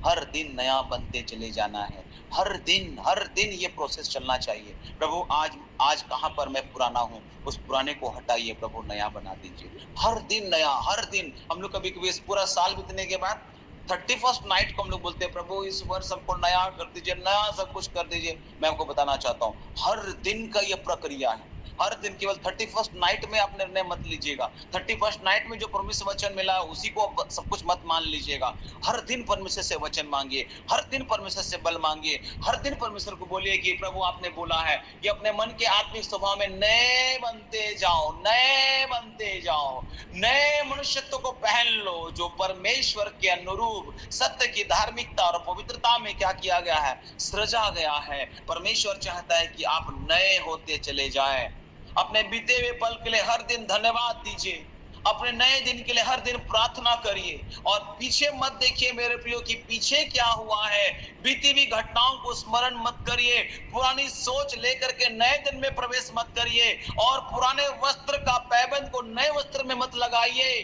हर दिन नया बनते चले जाना है। हर दिन ये प्रोसेस चलना चाहिए। प्रभु आज कहाँ पर मैं पुराना हूँ, उस पुराने को हटाइए प्रभु, नया बना दीजिए। हर दिन नया, हर दिन। हम लोग कभी इस पूरा साल बीतने के बाद 31st नाइट को हम लोग बोलते हैं प्रभु इस वर्ष सबको नया कर दीजिए, नया सब कुछ कर दीजिए। मैं आपको बताना चाहता हूँ हर दिन का ये प्रक्रिया है। हर दिन, केवल 31st नाइट में आप निर्णय मत लीजिएगा। 31st नाइट में जो परमेश्वर वचन मिला उसी को सब कुछ मत मान लीजिएगा। हर दिन परमेश्वर से वचन मांगिए, हर दिन परमेश्वर से बल मांगिए, हर दिन परमेश्वर को बोलिए कि प्रभु आपने बोला है कि अपने मन के आत्मिक स्वभाव में नए बनते जाओ, नए बनते जाओ, नए मनुष्यत्व को पहन लो जो परमेश्वर के अनुरूप सत्य की धार्मिकता और पवित्रता में क्या किया गया है, सृजा गया है। परमेश्वर चाहता है कि आप नए होते चले जाएं। अपने बीते हुए पल के लिए हर दिन धन्यवाद दीजिए, अपने नए दिन के लिए हर दिन प्रार्थना करिए और पीछे मत देखिए मेरे प्रियो कि पीछे क्या हुआ है। बीती हुई घटनाओं को स्मरण मत करिए, पुरानी सोच लेकर के नए दिन में प्रवेश मत करिए और पुराने वस्त्र का पैबंद को नए वस्त्र में मत लगाइए।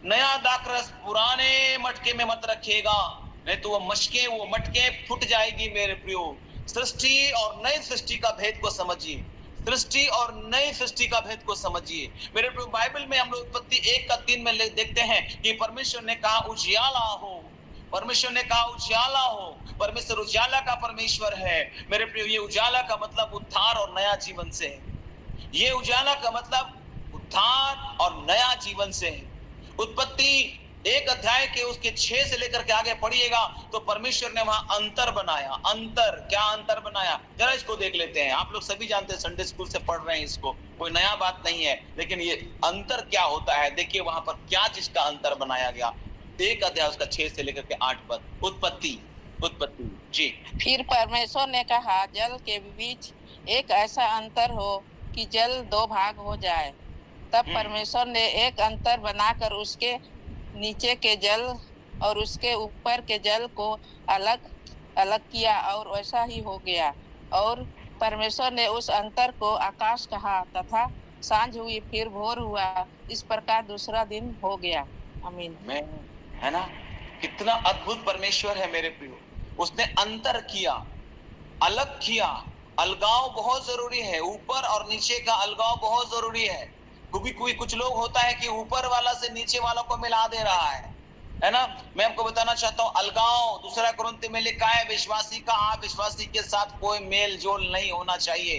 नया दाखरस पुराने मटके में मत रखिएगा, नहीं तो वो मटके फूट जाएगी। मेरे प्रियो, सृष्टि और नई सृष्टि का भेद को समझिए, सृष्टि और नई सृष्टि का भेद को समझिए। मेरे प्रियो, बाइबल में हम लोग उत्पत्ति 1:3 में देखते हैं कि परमेश्वर ने कहा उजियाला हो, परमेश्वर ने कहा उजियाला हो। परमेश्वर उजियाला का परमेश्वर है। मेरे प्रियो, ये उजाला का मतलब उद्धार और नया जीवन से है। ये उजाला का मतलब उद्धार और नया जीवन से है। उत्पत्ति 1 अध्याय के उसके 6 से लेकर के आगे पढ़िएगा तो परमेश्वर ने वहां अंतर बनाया। क्या अंतर बनाया, जरा इसको देख लेते हैं। आप लोग सभी जानते हैं, संडे स्कूल से पढ़ रहे हैं इसको, कोई नया बात नहीं है, लेकिन ये अंतर क्या होता है देखिए वहां पर क्या चीज का अंतर बनाया गया। 1 अध्याय उसका 6 से लेकर के 8 पद, उत्पत्ति जी। फिर परमेश्वर ने कहा जल के बीच एक ऐसा अंतर हो कि जल 2 भाग हो जाए। तब परमेश्वर ने एक अंतर बनाकर उसके नीचे के जल और उसके ऊपर के जल को अलग अलग किया और वैसा ही हो गया। और परमेश्वर ने उस अंतर को आकाश कहा तथा सांझ हुई, फिर भोर हुआ। इस प्रकार दूसरा दिन हो गया। आमीन। है ना, कितना अद्भुत परमेश्वर है मेरे प्रियो। उसने अंतर किया, अलग किया। अलगाव बहुत जरूरी है, ऊपर और नीचे का अलगाव बहुत जरूरी है। कोई कुछ लोग होता है कि ऊपर वाला से नीचे वाला को मिला दे रहा है ना। मैं आपको बताना चाहता हूँ अलगाव, 2 कुरिन्थी में लिखा है विश्वासी का अविश्वासी के साथ कोई मेल जोल नहीं होना चाहिए।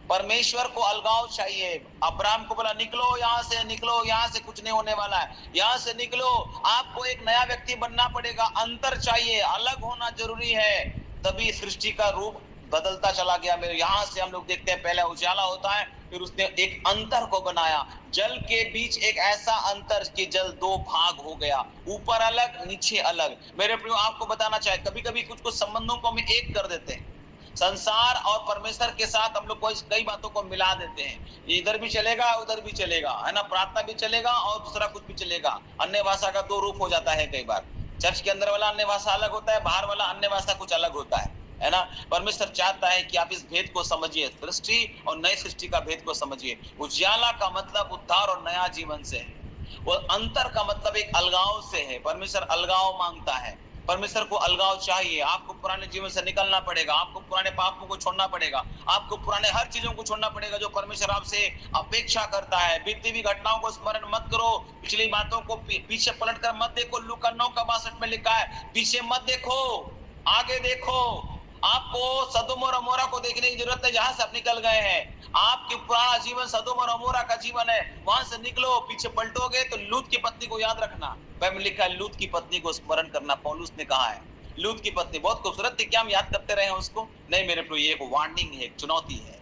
परमेश्वर को अलगाव चाहिए। अब्राहम को बोला निकलो यहाँ से कुछ नहीं होने वाला है, यहाँ से निकलो, आपको एक नया व्यक्ति बनना पड़ेगा। अंतर चाहिए, अलग होना जरूरी है, तभी सृष्टि का रूप बदलता चला गया। मेरे यहाँ से हम लोग देखते हैं पहले उजाला होता है, फिर उसने एक अंतर को बनाया। जल के बीच एक ऐसा अंतर कि जल 2 भाग हो गया, ऊपर अलग नीचे अलग। मेरे प्रियो, आपको बताना चाहे कभी कभी कुछ संबंधों को हम एक कर देते हैं। संसार और परमेश्वर के साथ हम लोग कई बातों को मिला देते हैं। इधर भी चलेगा उधर भी चलेगा, है ना, प्रार्थना भी चलेगा और दूसरा कुछ भी चलेगा। अन्य भाषा का 2 रूप हो जाता है कई बार। चर्च के अंदर वाला अन्य भाषा अलग होता है, बाहर वाला अन्य भाषा कुछ अलग होता है ना। परमेश्वर चाहता है कि आप इस भेद को समझिए, सृष्टि और नई सृष्टि का भेद को समझिए। उजियाला का मतलब उद्धार और नया जीवन से है, वो अंतर का मतलब एक अलगाव से है। परमेश्वर अलगाव मांगता है, परमेश्वर को अलगाव चाहिए। आपको पुराने जीवन से निकलना पड़ेगा, आपको पुराने पापों को छोड़ना पड़ेगा, आपको पुराने हर चीजों को छोड़ना पड़ेगा जो परमेश्वर आपसे अपेक्षा करता है। बीती हुई घटनाओं को स्मरण मत करो, पिछली बातों को पीछे पलट कर मत देखो। लूका 9:62 में लिखा है पीछे मत देखो, आगे देखो। आपको सदोम और अमोरा को देखने की जरूरत है जहां से आप निकल गए हैं। आपकी पुराना जीवन सदोम और अमोरा का जीवन है, वहां से निकलो। पीछे पलटोगे तो लूत की पत्नी को याद रखना। बाइबल में लिखा है लूत की पत्नी को स्मरण करना, पौलुस ने कहा है। लूत की पत्नी बहुत खूबसूरत थी, क्या हम याद करते रहे हैं उसको? नहीं मेरे प्रिय, ये एक वार्निंग है, एक चुनौती है।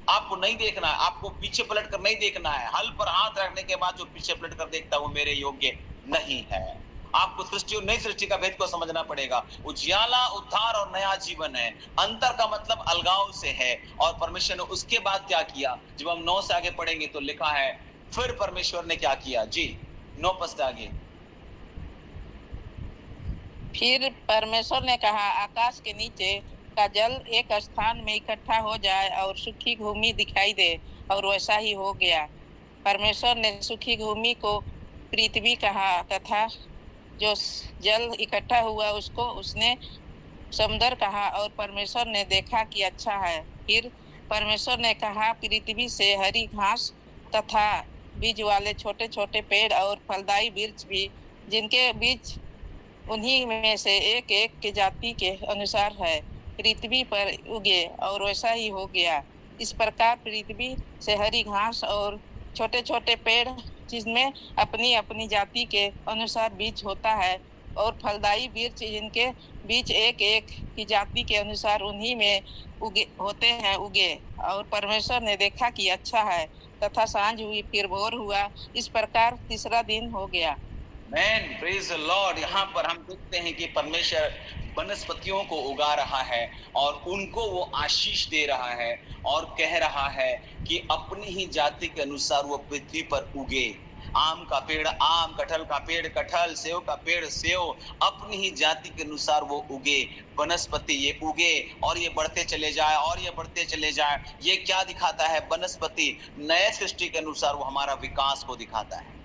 आपको नहीं देखना है, आपको पीछे पलट कर नहीं देखना है। हल पर हाथ रखने के बाद जो पीछे पलट कर देखता है वो मेरे योग्य नहीं है। आपको सृष्टि और नई सृष्टि का भेद को समझना पड़ेगा। उजियाला उद्धार और नया जीवन है, अंतर का मतलब अलगाव से है। और परमेश्वर ने उसके बाद क्या किया, जब हम 9 से आगे पढ़ेंगे तो लिखा है फिर परमेश्वर ने क्या किया जी, 9 पद से आगे। फिर परमेश्वर ने कहा, आकाश के नीचे का जल एक स्थान में इकट्ठा हो जाए और सूखी भूमि दिखाई दे, और वैसा ही हो गया। परमेश्वर ने सूखी भूमि को पृथ्वी कहा तथा जो जल इकट्ठा हुआ उसको उसने समुद्र कहा, और परमेश्वर ने देखा कि अच्छा है। फिर परमेश्वर ने कहा, पृथ्वी से हरी घास तथा बीज वाले छोटे छोटे पेड़ और फलदायी वृक्ष भी, जिनके बीज उन्हीं में से एक एक के जाति के अनुसार है, पृथ्वी पर उगे, और वैसा ही हो गया। इस प्रकार पृथ्वी से हरी घास और छोटे छोटे पेड़ जिसमें अपनी अपनी जाति के अनुसार बीज होता है, और फलदायी वृक्ष जिनके बीज एक एक की जाति के अनुसार उन्हीं में उगे होते हैं, उगे। और परमेश्वर ने देखा कि अच्छा है, तथा सांझ हुई, फिर भोर हुआ। इस प्रकार तीसरा दिन हो गया। Man praise the Lord. यहाँ पर हम देखते हैं कि परमेश्वर वनस्पतियों को उगा रहा है और उनको वो आशीष दे रहा है और कह रहा है कि अपनी ही जाति के अनुसार वो पृथ्वी पर उगे। आम का पेड़ आम, कटहल का पेड़ कटहल, सेव का पेड़ सेव, अपनी ही जाति के अनुसार वो उगे। वनस्पति ये उगे और ये बढ़ते चले जाए और ये बढ़ते चले जाए। ये क्या दिखाता है? वनस्पति नए सृष्टि के अनुसार वो हमारा विकास को दिखाता है,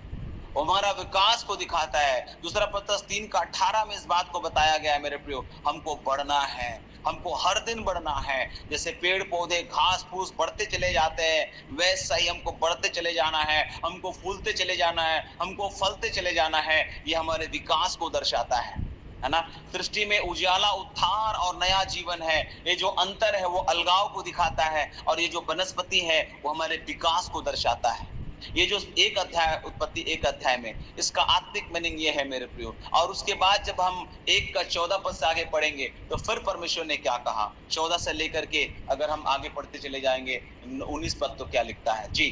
हमारा विकास को दिखाता है। दूसरा पत्रस 3:18 में इस बात को बताया गया है मेरे प्रियो, हमको बढ़ना है, हमको हर दिन बढ़ना है। जैसे पेड़ पौधे घास फूस बढ़ते चले जाते हैं, वैसा ही हमको बढ़ते चले जाना है, हमको फूलते चले जाना है, हमको फलते चले जाना है। ये हमारे विकास को दर्शाता है ना। सृष्टि में उजियाला उद्धार और नया जीवन है। ये जो अंतर है वो अलगाव को दिखाता है, और ये जो वनस्पति है वो हमारे विकास को दर्शाता है। ये जो एक अध्याय उत्पत्ति 1 अध्याय में, इसका आत्मिक मीनिंग ये है मेरे प्रियो। और उसके बाद जब हम 1:14 पद से आगे पढ़ेंगे तो फिर परमेश्वर ने क्या कहा, 14 से लेकर के अगर हम आगे पढ़ते चले जाएंगे 19 पद तो क्या लिखता है जी,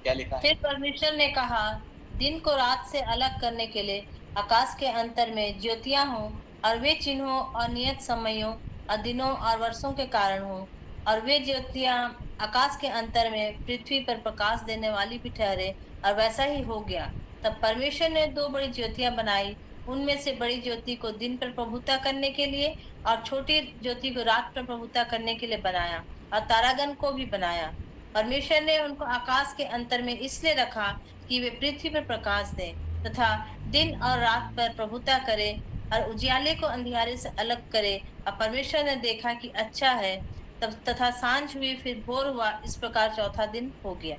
क्या लिखा है? फिर परमेश्वर ने कहा, दिन को रात से अलग करने के लिए आकाश के अंतर में ज्योतियां हों, और वे चिन्हों और नियत समयों और दिनों और वर्षों के कारण हों, और वे ज्योतियां आकाश के अंतर में पृथ्वी पर प्रकाश देने वाली भी ठहरे, और वैसा ही हो गया। तब परमेश्वर ने 2 बड़ी ज्योतियां बनाई, उनमें से बड़ी ज्योति को दिन पर प्रभुता करने के लिए और छोटी ज्योति को रात पर प्रभुता करने के लिए बनाया, और तारागण को भी बनाया। परमेश्वर ने उनको आकाश के अंतर में इसलिए रखा कि वे पृथ्वी पर प्रकाश दें तथा दिन और रात पर प्रभुता करे, और उजियाले को अंधियारे से अलग करे। और परमेश्वर ने देखा कि अच्छा है। तब तथा सांझ हुई, फिर भोर हुआ। इस प्रकार चौथा दिन हो गया।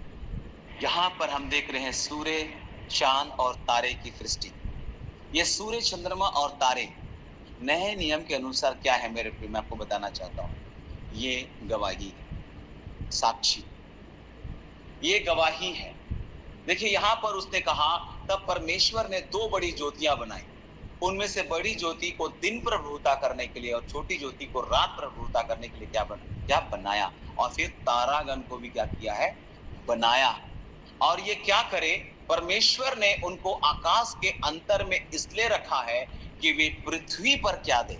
यहाँ पर हम देख रहे हैं सूर्य, चांद और तारे की सृष्टि। ये सूर्य, चंद्रमा और तारे नए नियम के अनुसार क्या है मेरे प्रिय, मैं आपको बताना चाहता हूँ। ये गवाही है, साक्षी, ये गवाही है। देखिए यहाँ पर उसने कहा, तब परमेश्वर ने 2 बड़ी ज्योतियां बनाई, उनमें से बड़ी ज्योति को दिन पर प्रभुता करने के लिए और छोटी ज्योति को रात पर प्रभुता करने के लिए क्या बनाया। और फिर तारागण को भी क्या किया है, बनाया। और ये क्या करे, परमेश्वर ने उनको आकाश के अंतर में इसलिए रखा है कि वे पृथ्वी पर क्या दे,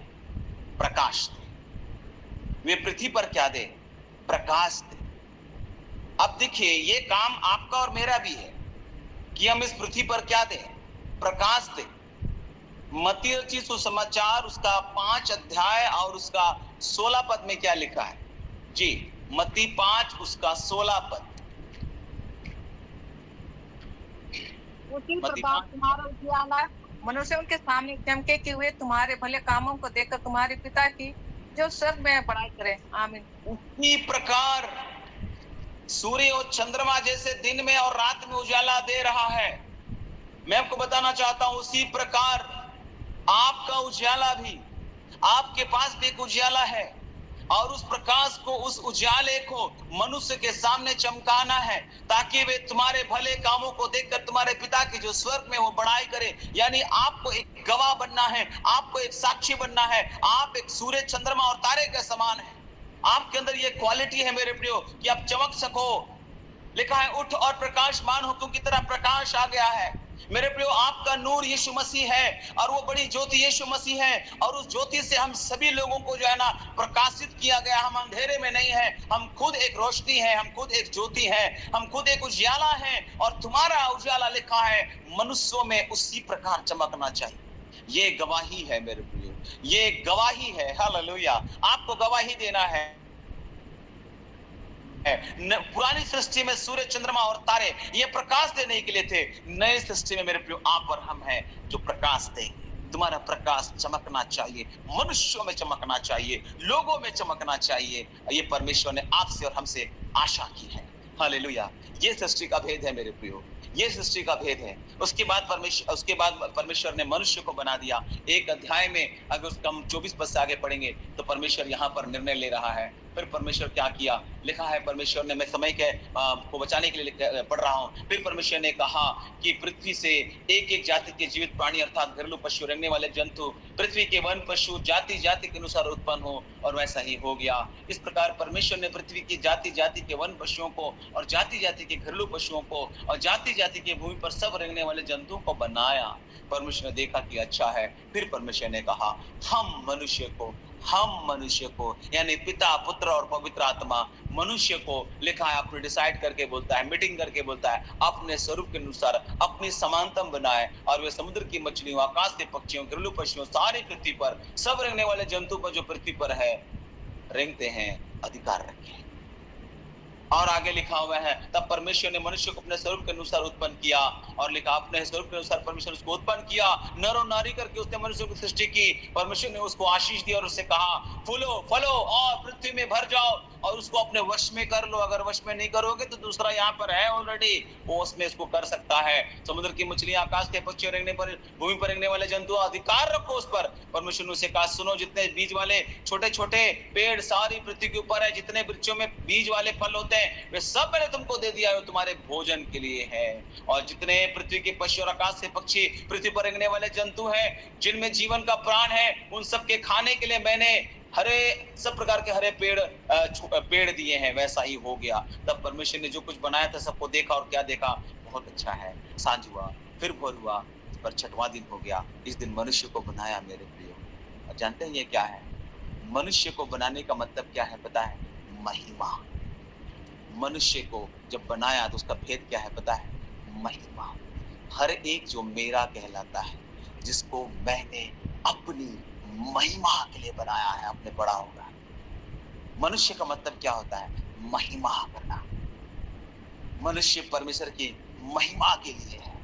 प्रकाश दे। वे पृथ्वी पर क्या दे, प्रकाश दे। अब देखिए ये काम आपका और मेरा भी है कि हम इस पृथ्वी पर क्या दें, प्रकाश दें। मत्ती रचित सुसमाचार उसका 5 अध्याय और उसका 16 पद में क्या लिखा है जी, मत्ती 5 उसका 16 पद। उसी प्रकार तुम्हारा उजियाला मनुष्यों के सामने चमके कि वे तुम्हारे भले कामों को देखकर तुम्हारे पिता की जो स्वर्ग में बड़ाई करे। आमीन। उसी प्रकार सूर्य और चंद्रमा जैसे दिन में और रात में उजाला दे रहा है, मैं आपको बताना चाहता हूं उसी प्रकार आपका उजाला भी, आपके पास भी एक उजाला है, और उस प्रकाश को, उस उजाले को मनुष्य के सामने चमकाना है, ताकि वे तुम्हारे भले कामों को देखकर तुम्हारे पिता की जो स्वर्ग में वो बड़ाई करे। यानी आपको एक गवाह बनना है, आपको एक साक्षी बनना है। आप एक सूर्य, चंद्रमा और तारे के समान है। आपके अंदर ये क्वालिटी है मेरे प्रियो कि आप चमक सको, लिखा है उठ और प्रकाशमान हो क्योंकि तेरा प्रकाश आ गया है। मेरे प्रियो, आपका नूर यीशु मसीह है और वो बड़ी ज्योति यीशु मसीह है, और उस ज्योति से हम सभी लोगों को जो है ना प्रकाशित किया गया। हम अंधेरे में नहीं है, हम खुद एक रोशनी है, हम खुद एक ज्योति है, हम खुद एक उजियाला है, और तुम्हारा उजियाला लिखा है मनुष्यों में उसी प्रकार चमकना चाहिए। ये गवाही है मेरे प्रियो, ये गवाही है। हालेलुया। आपको गवाही देना है। पुरानी सृष्टि में सूर्य, चंद्रमा और तारे ये प्रकाश देने के लिए थे। नई सृष्टि में मेरे प्रियो आप और हम हैं जो प्रकाश देंगे। तुम्हारा प्रकाश चमकना चाहिए, मनुष्यों में चमकना चाहिए, लोगों में चमकना चाहिए। ये परमेश्वर ने आपसे और हमसे आशा की है। हालेलुया। ये सृष्टि का भेद है मेरे प्रियो, ये सृष्टि का भेद है। उसके बाद परमेश्वर ने मनुष्य को बना दिया। एक अध्याय में अगर उसका हम 24 पद से आगे पढ़ेंगे तो परमेश्वर यहाँ पर निर्णय ले रहा है। फिर परमेश्वर क्या किया, लिखा है परमेश्वर ने, मैं समय के को बचाने के लिए पढ़ रहा हूँ। फिर परमेश्वर ने कहा कि पृथ्वी से एक एक जाति के जीवित प्राणी अर्थात घरेलू पशु, रेंगने वाले जंतु, पृथ्वी के वन पशु जाति जाति के अनुसार उत्पन्न हो, और वैसा ही हो गया। इस प्रकार परमेश्वर ने पृथ्वी की जाति जाति के वन पशुओं को और जाति जाति के घरेलू पशुओं को और जाति जाति के भूमि पर सब रेंगने वाले जंतुओं को बनाया। परमेश्वर ने देखा कि अच्छा है। फिर परमेश्वर ने कहा हम मनुष्य को यानी पिता, पुत्र और पवित्र आत्मा मनुष्य को, लिखा है अपने डिसाइड करके बोलता है, मीटिंग करके बोलता है, अपने स्वरूप के अनुसार अपनी समानतम बनाए, और वे समुद्र की मछलियों, आकाश के पक्षियों, घरेलू पशुओं, सारी पृथ्वी पर सब रेंगने वाले जंतु पर जो पृथ्वी पर है रेंगते हैं अधिकार रखे। और आगे लिखा हुआ है तब परमेश्वर ने मनुष्य को अपने स्वरूप के अनुसार उत्पन्न किया, और लिखा अपने स्वरूप के अनुसार परमेश्वर उसको उत्पन्न किया, नर और नारी करके उसने मनुष्य की सृष्टि की। परमेश्वर ने उसको आशीष दी और उससे कहा फूलो फलो और पृथ्वी में भर जाओ और उसको अपने वश में कर लो। अगर वश में नहीं करोगे तो दूसरा यहाँ पर है ऑलरेडी, वो उसमें इसको कर सकता है। समुद्र की मछलियां, आकाश के पक्षी, रेंगने पर भूमि पर रेंगने वाले जंतु, अधिकार रखो उस पर। परमेश्वर ने उसे कहा सुनो, जितने बीज वाले छोटे छोटे पेड़ सारी पृथ्वी के ऊपर है, जितने वृक्षों में बीज वाले फल होते हैं, वे सब मैंने तुमको दे दिया है, तुम्हारे भोजन के लिए है। और जितने पृथ्वी के पशु और आकाश के पक्षी, पृथ्वी पर रेंगने वाले जंतु हैं, जिनमें जीवन का प्राण है, उन सब के खाने के लिए मैंने हरे सब प्रकार के हरे पेड़ दिए हैं। वैसा ही हो गया। तब परमेश्वर ने जो कुछ बनाया था सबको देखा, और क्या देखा, बहुत अच्छा है। सांझ हुआ, फिर भोर हुआ, पर छठवां दिन हो गया। इस दिन मनुष्य को बनाया मेरे प्रियो। और जानते हैं ये क्या है? मनुष्य को बनाने का मतलब क्या है पता है? महिमा। मनुष्य को जब बनाया तो उसका भेद क्या है पता है? महिमा। हर एक जो मेरा कहलाता है, जिसको मैंने अपनी महिमा के लिए बनाया है, अपने बड़ा होगा। मनुष्य का मतलब क्या होता है? महिमा करना। मनुष्य परमेश्वर की महिमा के लिए है।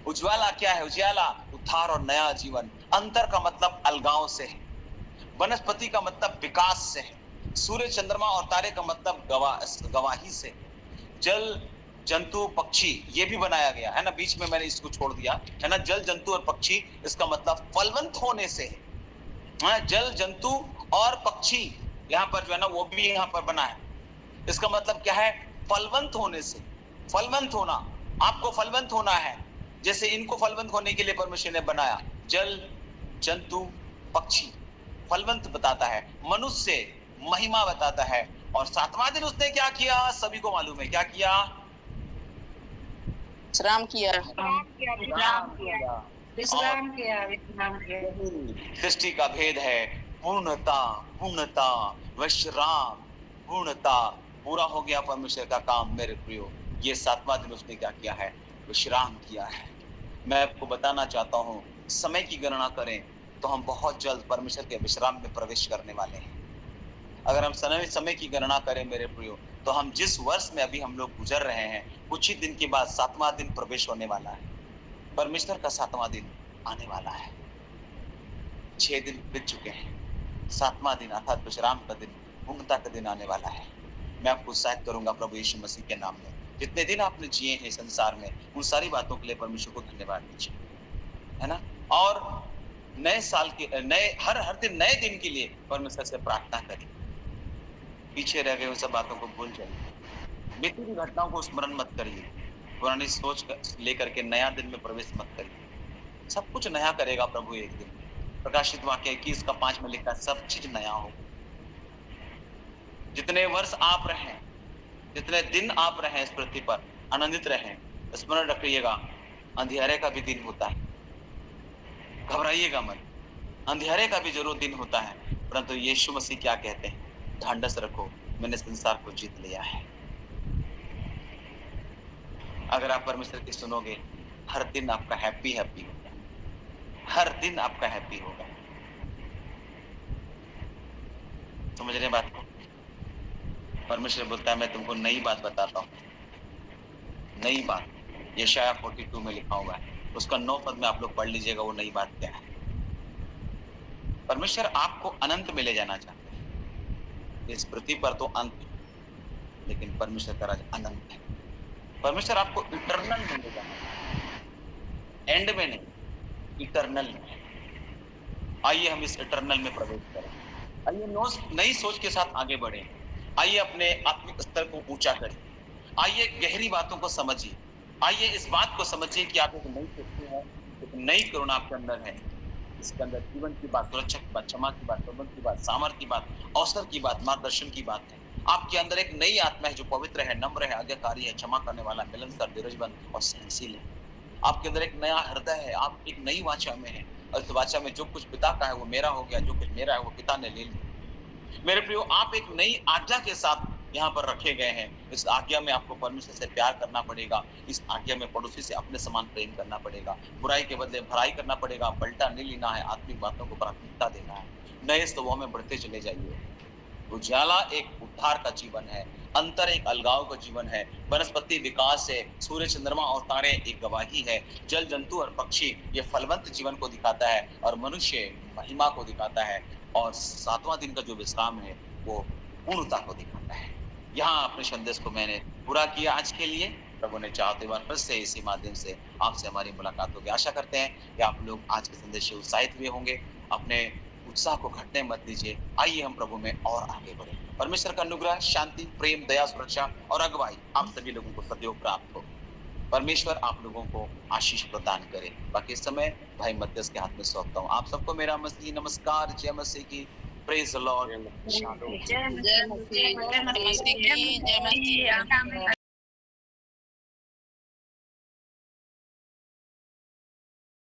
उज्ज्वला क्या है? उज्ज्वला उद्धार और नया जीवन। अंतर का मतलब अलगाव से है। वनस्पति का मतलब विकास से है। सूर्य, चंद्रमा और तारे का मतलब गवाही से। जल, जंतु, पक्षी ये भी बनाया गया है ना, बीच में मैंने इसको छोड़ दिया है ना। जल, जंतु और पक्षी, इसका मतलब फलवंत होने से है। जल, जंतु और पक्षी यहाँ पर जो है ना वो भी यहाँ पर बना है। इसका मतलब क्या है? फलवंत होने से। फलवंत होना, आपको फलवंत होना है। जैसे इनको फलवंत होने के लिए परमेश्वर ने बनाया। जल, जंतु, पक्षी फलवंत बताता है, मनुष्य महिमा बताता है। और सातवां दिन उसने क्या किया? सभी को मालूम है क्या किया? विश्राम किया। सृष्टि का भेद है पूर्णता, पूर्णता, विश्राम, पूर्णता। पूरा हो गया परमेश्वर का काम मेरे प्रियो। ये सातवां दिन उसने क्या किया है? विश्राम किया है। मैं आपको बताना चाहता हूँ, समय की गणना करें तो हम बहुत जल्द परमेश्वर के विश्राम में प्रवेश करने वाले हैं। अगर हम समय की गणना करें मेरे प्रियो, तो हम जिस वर्ष में अभी हम लोग गुजर रहे हैं, कुछ ही दिन के बाद सातवां दिन प्रवेश होने वाला है। परमेश्वर का सातवां दिन आने वाला है। 6 दिन बीत चुके हैं, सातवां दिन अर्थात विश्राम का दिन, पूर्णता का दिन आने वाला है। मैं आपको उत्साहित करूंगा प्रभु यीशु मसीह के नाम में। जितने दिन आपने जिए हैं संसार में, उन सारी बातों के लिए परमेश्वर को धन्यवाद दीजिए, है ना। और नए साल के हर दिन नए दिन के लिए परमेश्वर से प्रार्थना करिए। पीछे रह गए उन सब बातों को भूल जाइए, बीती हुई घटनाओं को स्मरण मत करिए, पुरानी सोच लेकर के नया दिन में प्रवेश मत करिए। सब कुछ नया करेगा प्रभु एक दिन। प्रकाशित वाक्य 21:5 में लिखा, सब चीज नया हो। जितने वर्ष आप रहे जितने दिन आप रहें इस पृथ्वी पर आनंदित रहें। स्मरण रखिएगा, अंधियारे का भी दिन होता है, घबराइएगा मत, अंधियारे का भी जरूर दिन होता है, परंतु यीशु मसीह क्या कहते हैं, ढांढस रखो, मैंने संसार को जीत लिया है। अगर आप परमेश्वर की सुनोगे, हर दिन आपका हैप्पी हैप्पी होगा, हर दिन आपका हैप्पी होगा। समझ रहे बात को? परमेश्वर बोलता है मैं तुमको नई बात बताता हूँ, नई बात। यशाया 42 में लिखा हुआ है, उसका 9 पद में आप लोग पढ़ लीजिएगा वो नई बात क्या है। परमेश्वर आपको अनंत में ले जाना चाहते हैं। इस पृथ्वी पर तो अंत है, लेकिन परमेश्वर का राज अनंत है। परमेश्वर आपको इटर्नल में ले जाना चाहते हैं, एंड में नहीं, इटर्नल में। आइए हम इस इटर्नल में प्रवेश करें, आइए नई सोच के साथ आगे बढ़े, आइए अपने आत्मिक स्तर को ऊंचा करें, आइए गहरी बातों को समझिए, आइए इस बात को समझिए कि आप एक नई सृष्टि है, एक नई करुणा आपके अंदर है। इसके अंदर जीवन की बात, सुरक्षा की बात, क्षमा की बात, प्रबंध की बात, सामर्थ की बात, अवसर की बात, मार्गदर्शन की बात है। आपके अंदर एक नई आत्मा है जो पवित्र है, नम्र है, आज्ञाकारी है, क्षमा करने वाला, मिलनसार, धीरजवंत और सहनशील है। आपके अंदर एक नया हृदय है, आप एक नई वाचा में है, और इस वाचा में जो कुछ पिता का है वो मेरा हो गया, जो कुछ मेरा है वो पिता ने ले लिया। मेरे प्रियो, आप एक नई आज्ञा के साथ यहाँ पर रखे गए हैं। इस आज्ञा में आपको परमेश्वर से प्यार करना पड़ेगा, इस आज्ञा में पड़ोसी से अपने समान प्रेम करना पड़ेगा, बुराई के बदले भलाई करना पड़ेगा, पलटा नहीं लेना है, आत्मिक बातों को प्राथमिकता देना है, नए स्वभाव में बढ़ते चले जाइए। उजाला एक उद्धार का जीवन है, अंतर एक अलगाव का जीवन है, वनस्पति विकास है, सूर्य चंद्रमा और तारे एक गवाही है, जल जंतु और पक्षी ये फलवंत जीवन को दिखाता है, और मनुष्य महिमा को दिखाता है, और 7वां दिन का जो विश्राम है वो पूर्णता को दिखाता है। यहाँ अपने संदेश को मैंने पूरा किया आज के लिए। प्रभु ने चाहते बार फिर से इसी माध्यम से आपसे हमारी मुलाकात होगी। आशा करते हैं कि आप लोग आज के संदेश से उत्साहित हुए होंगे। अपने उत्साह को घटने मत दीजिए, आइए हम प्रभु में और आगे बढ़े। परमेश्वर का अनुग्रह, शांति, प्रेम, दया, सुरक्षा और अगुवाई आप सभी लोगों को सदैव प्राप्त हो। परमेश्वर आप लोगों को आशीष प्रदान करे। बाकी समय भाई मध्यस के हाथ में सौंपता हूँ। आप सबको मेरा मसीह नमस्कार, जय मसीह की, प्रेज द लॉर्ड। जय मसीह की, जय मसीह की।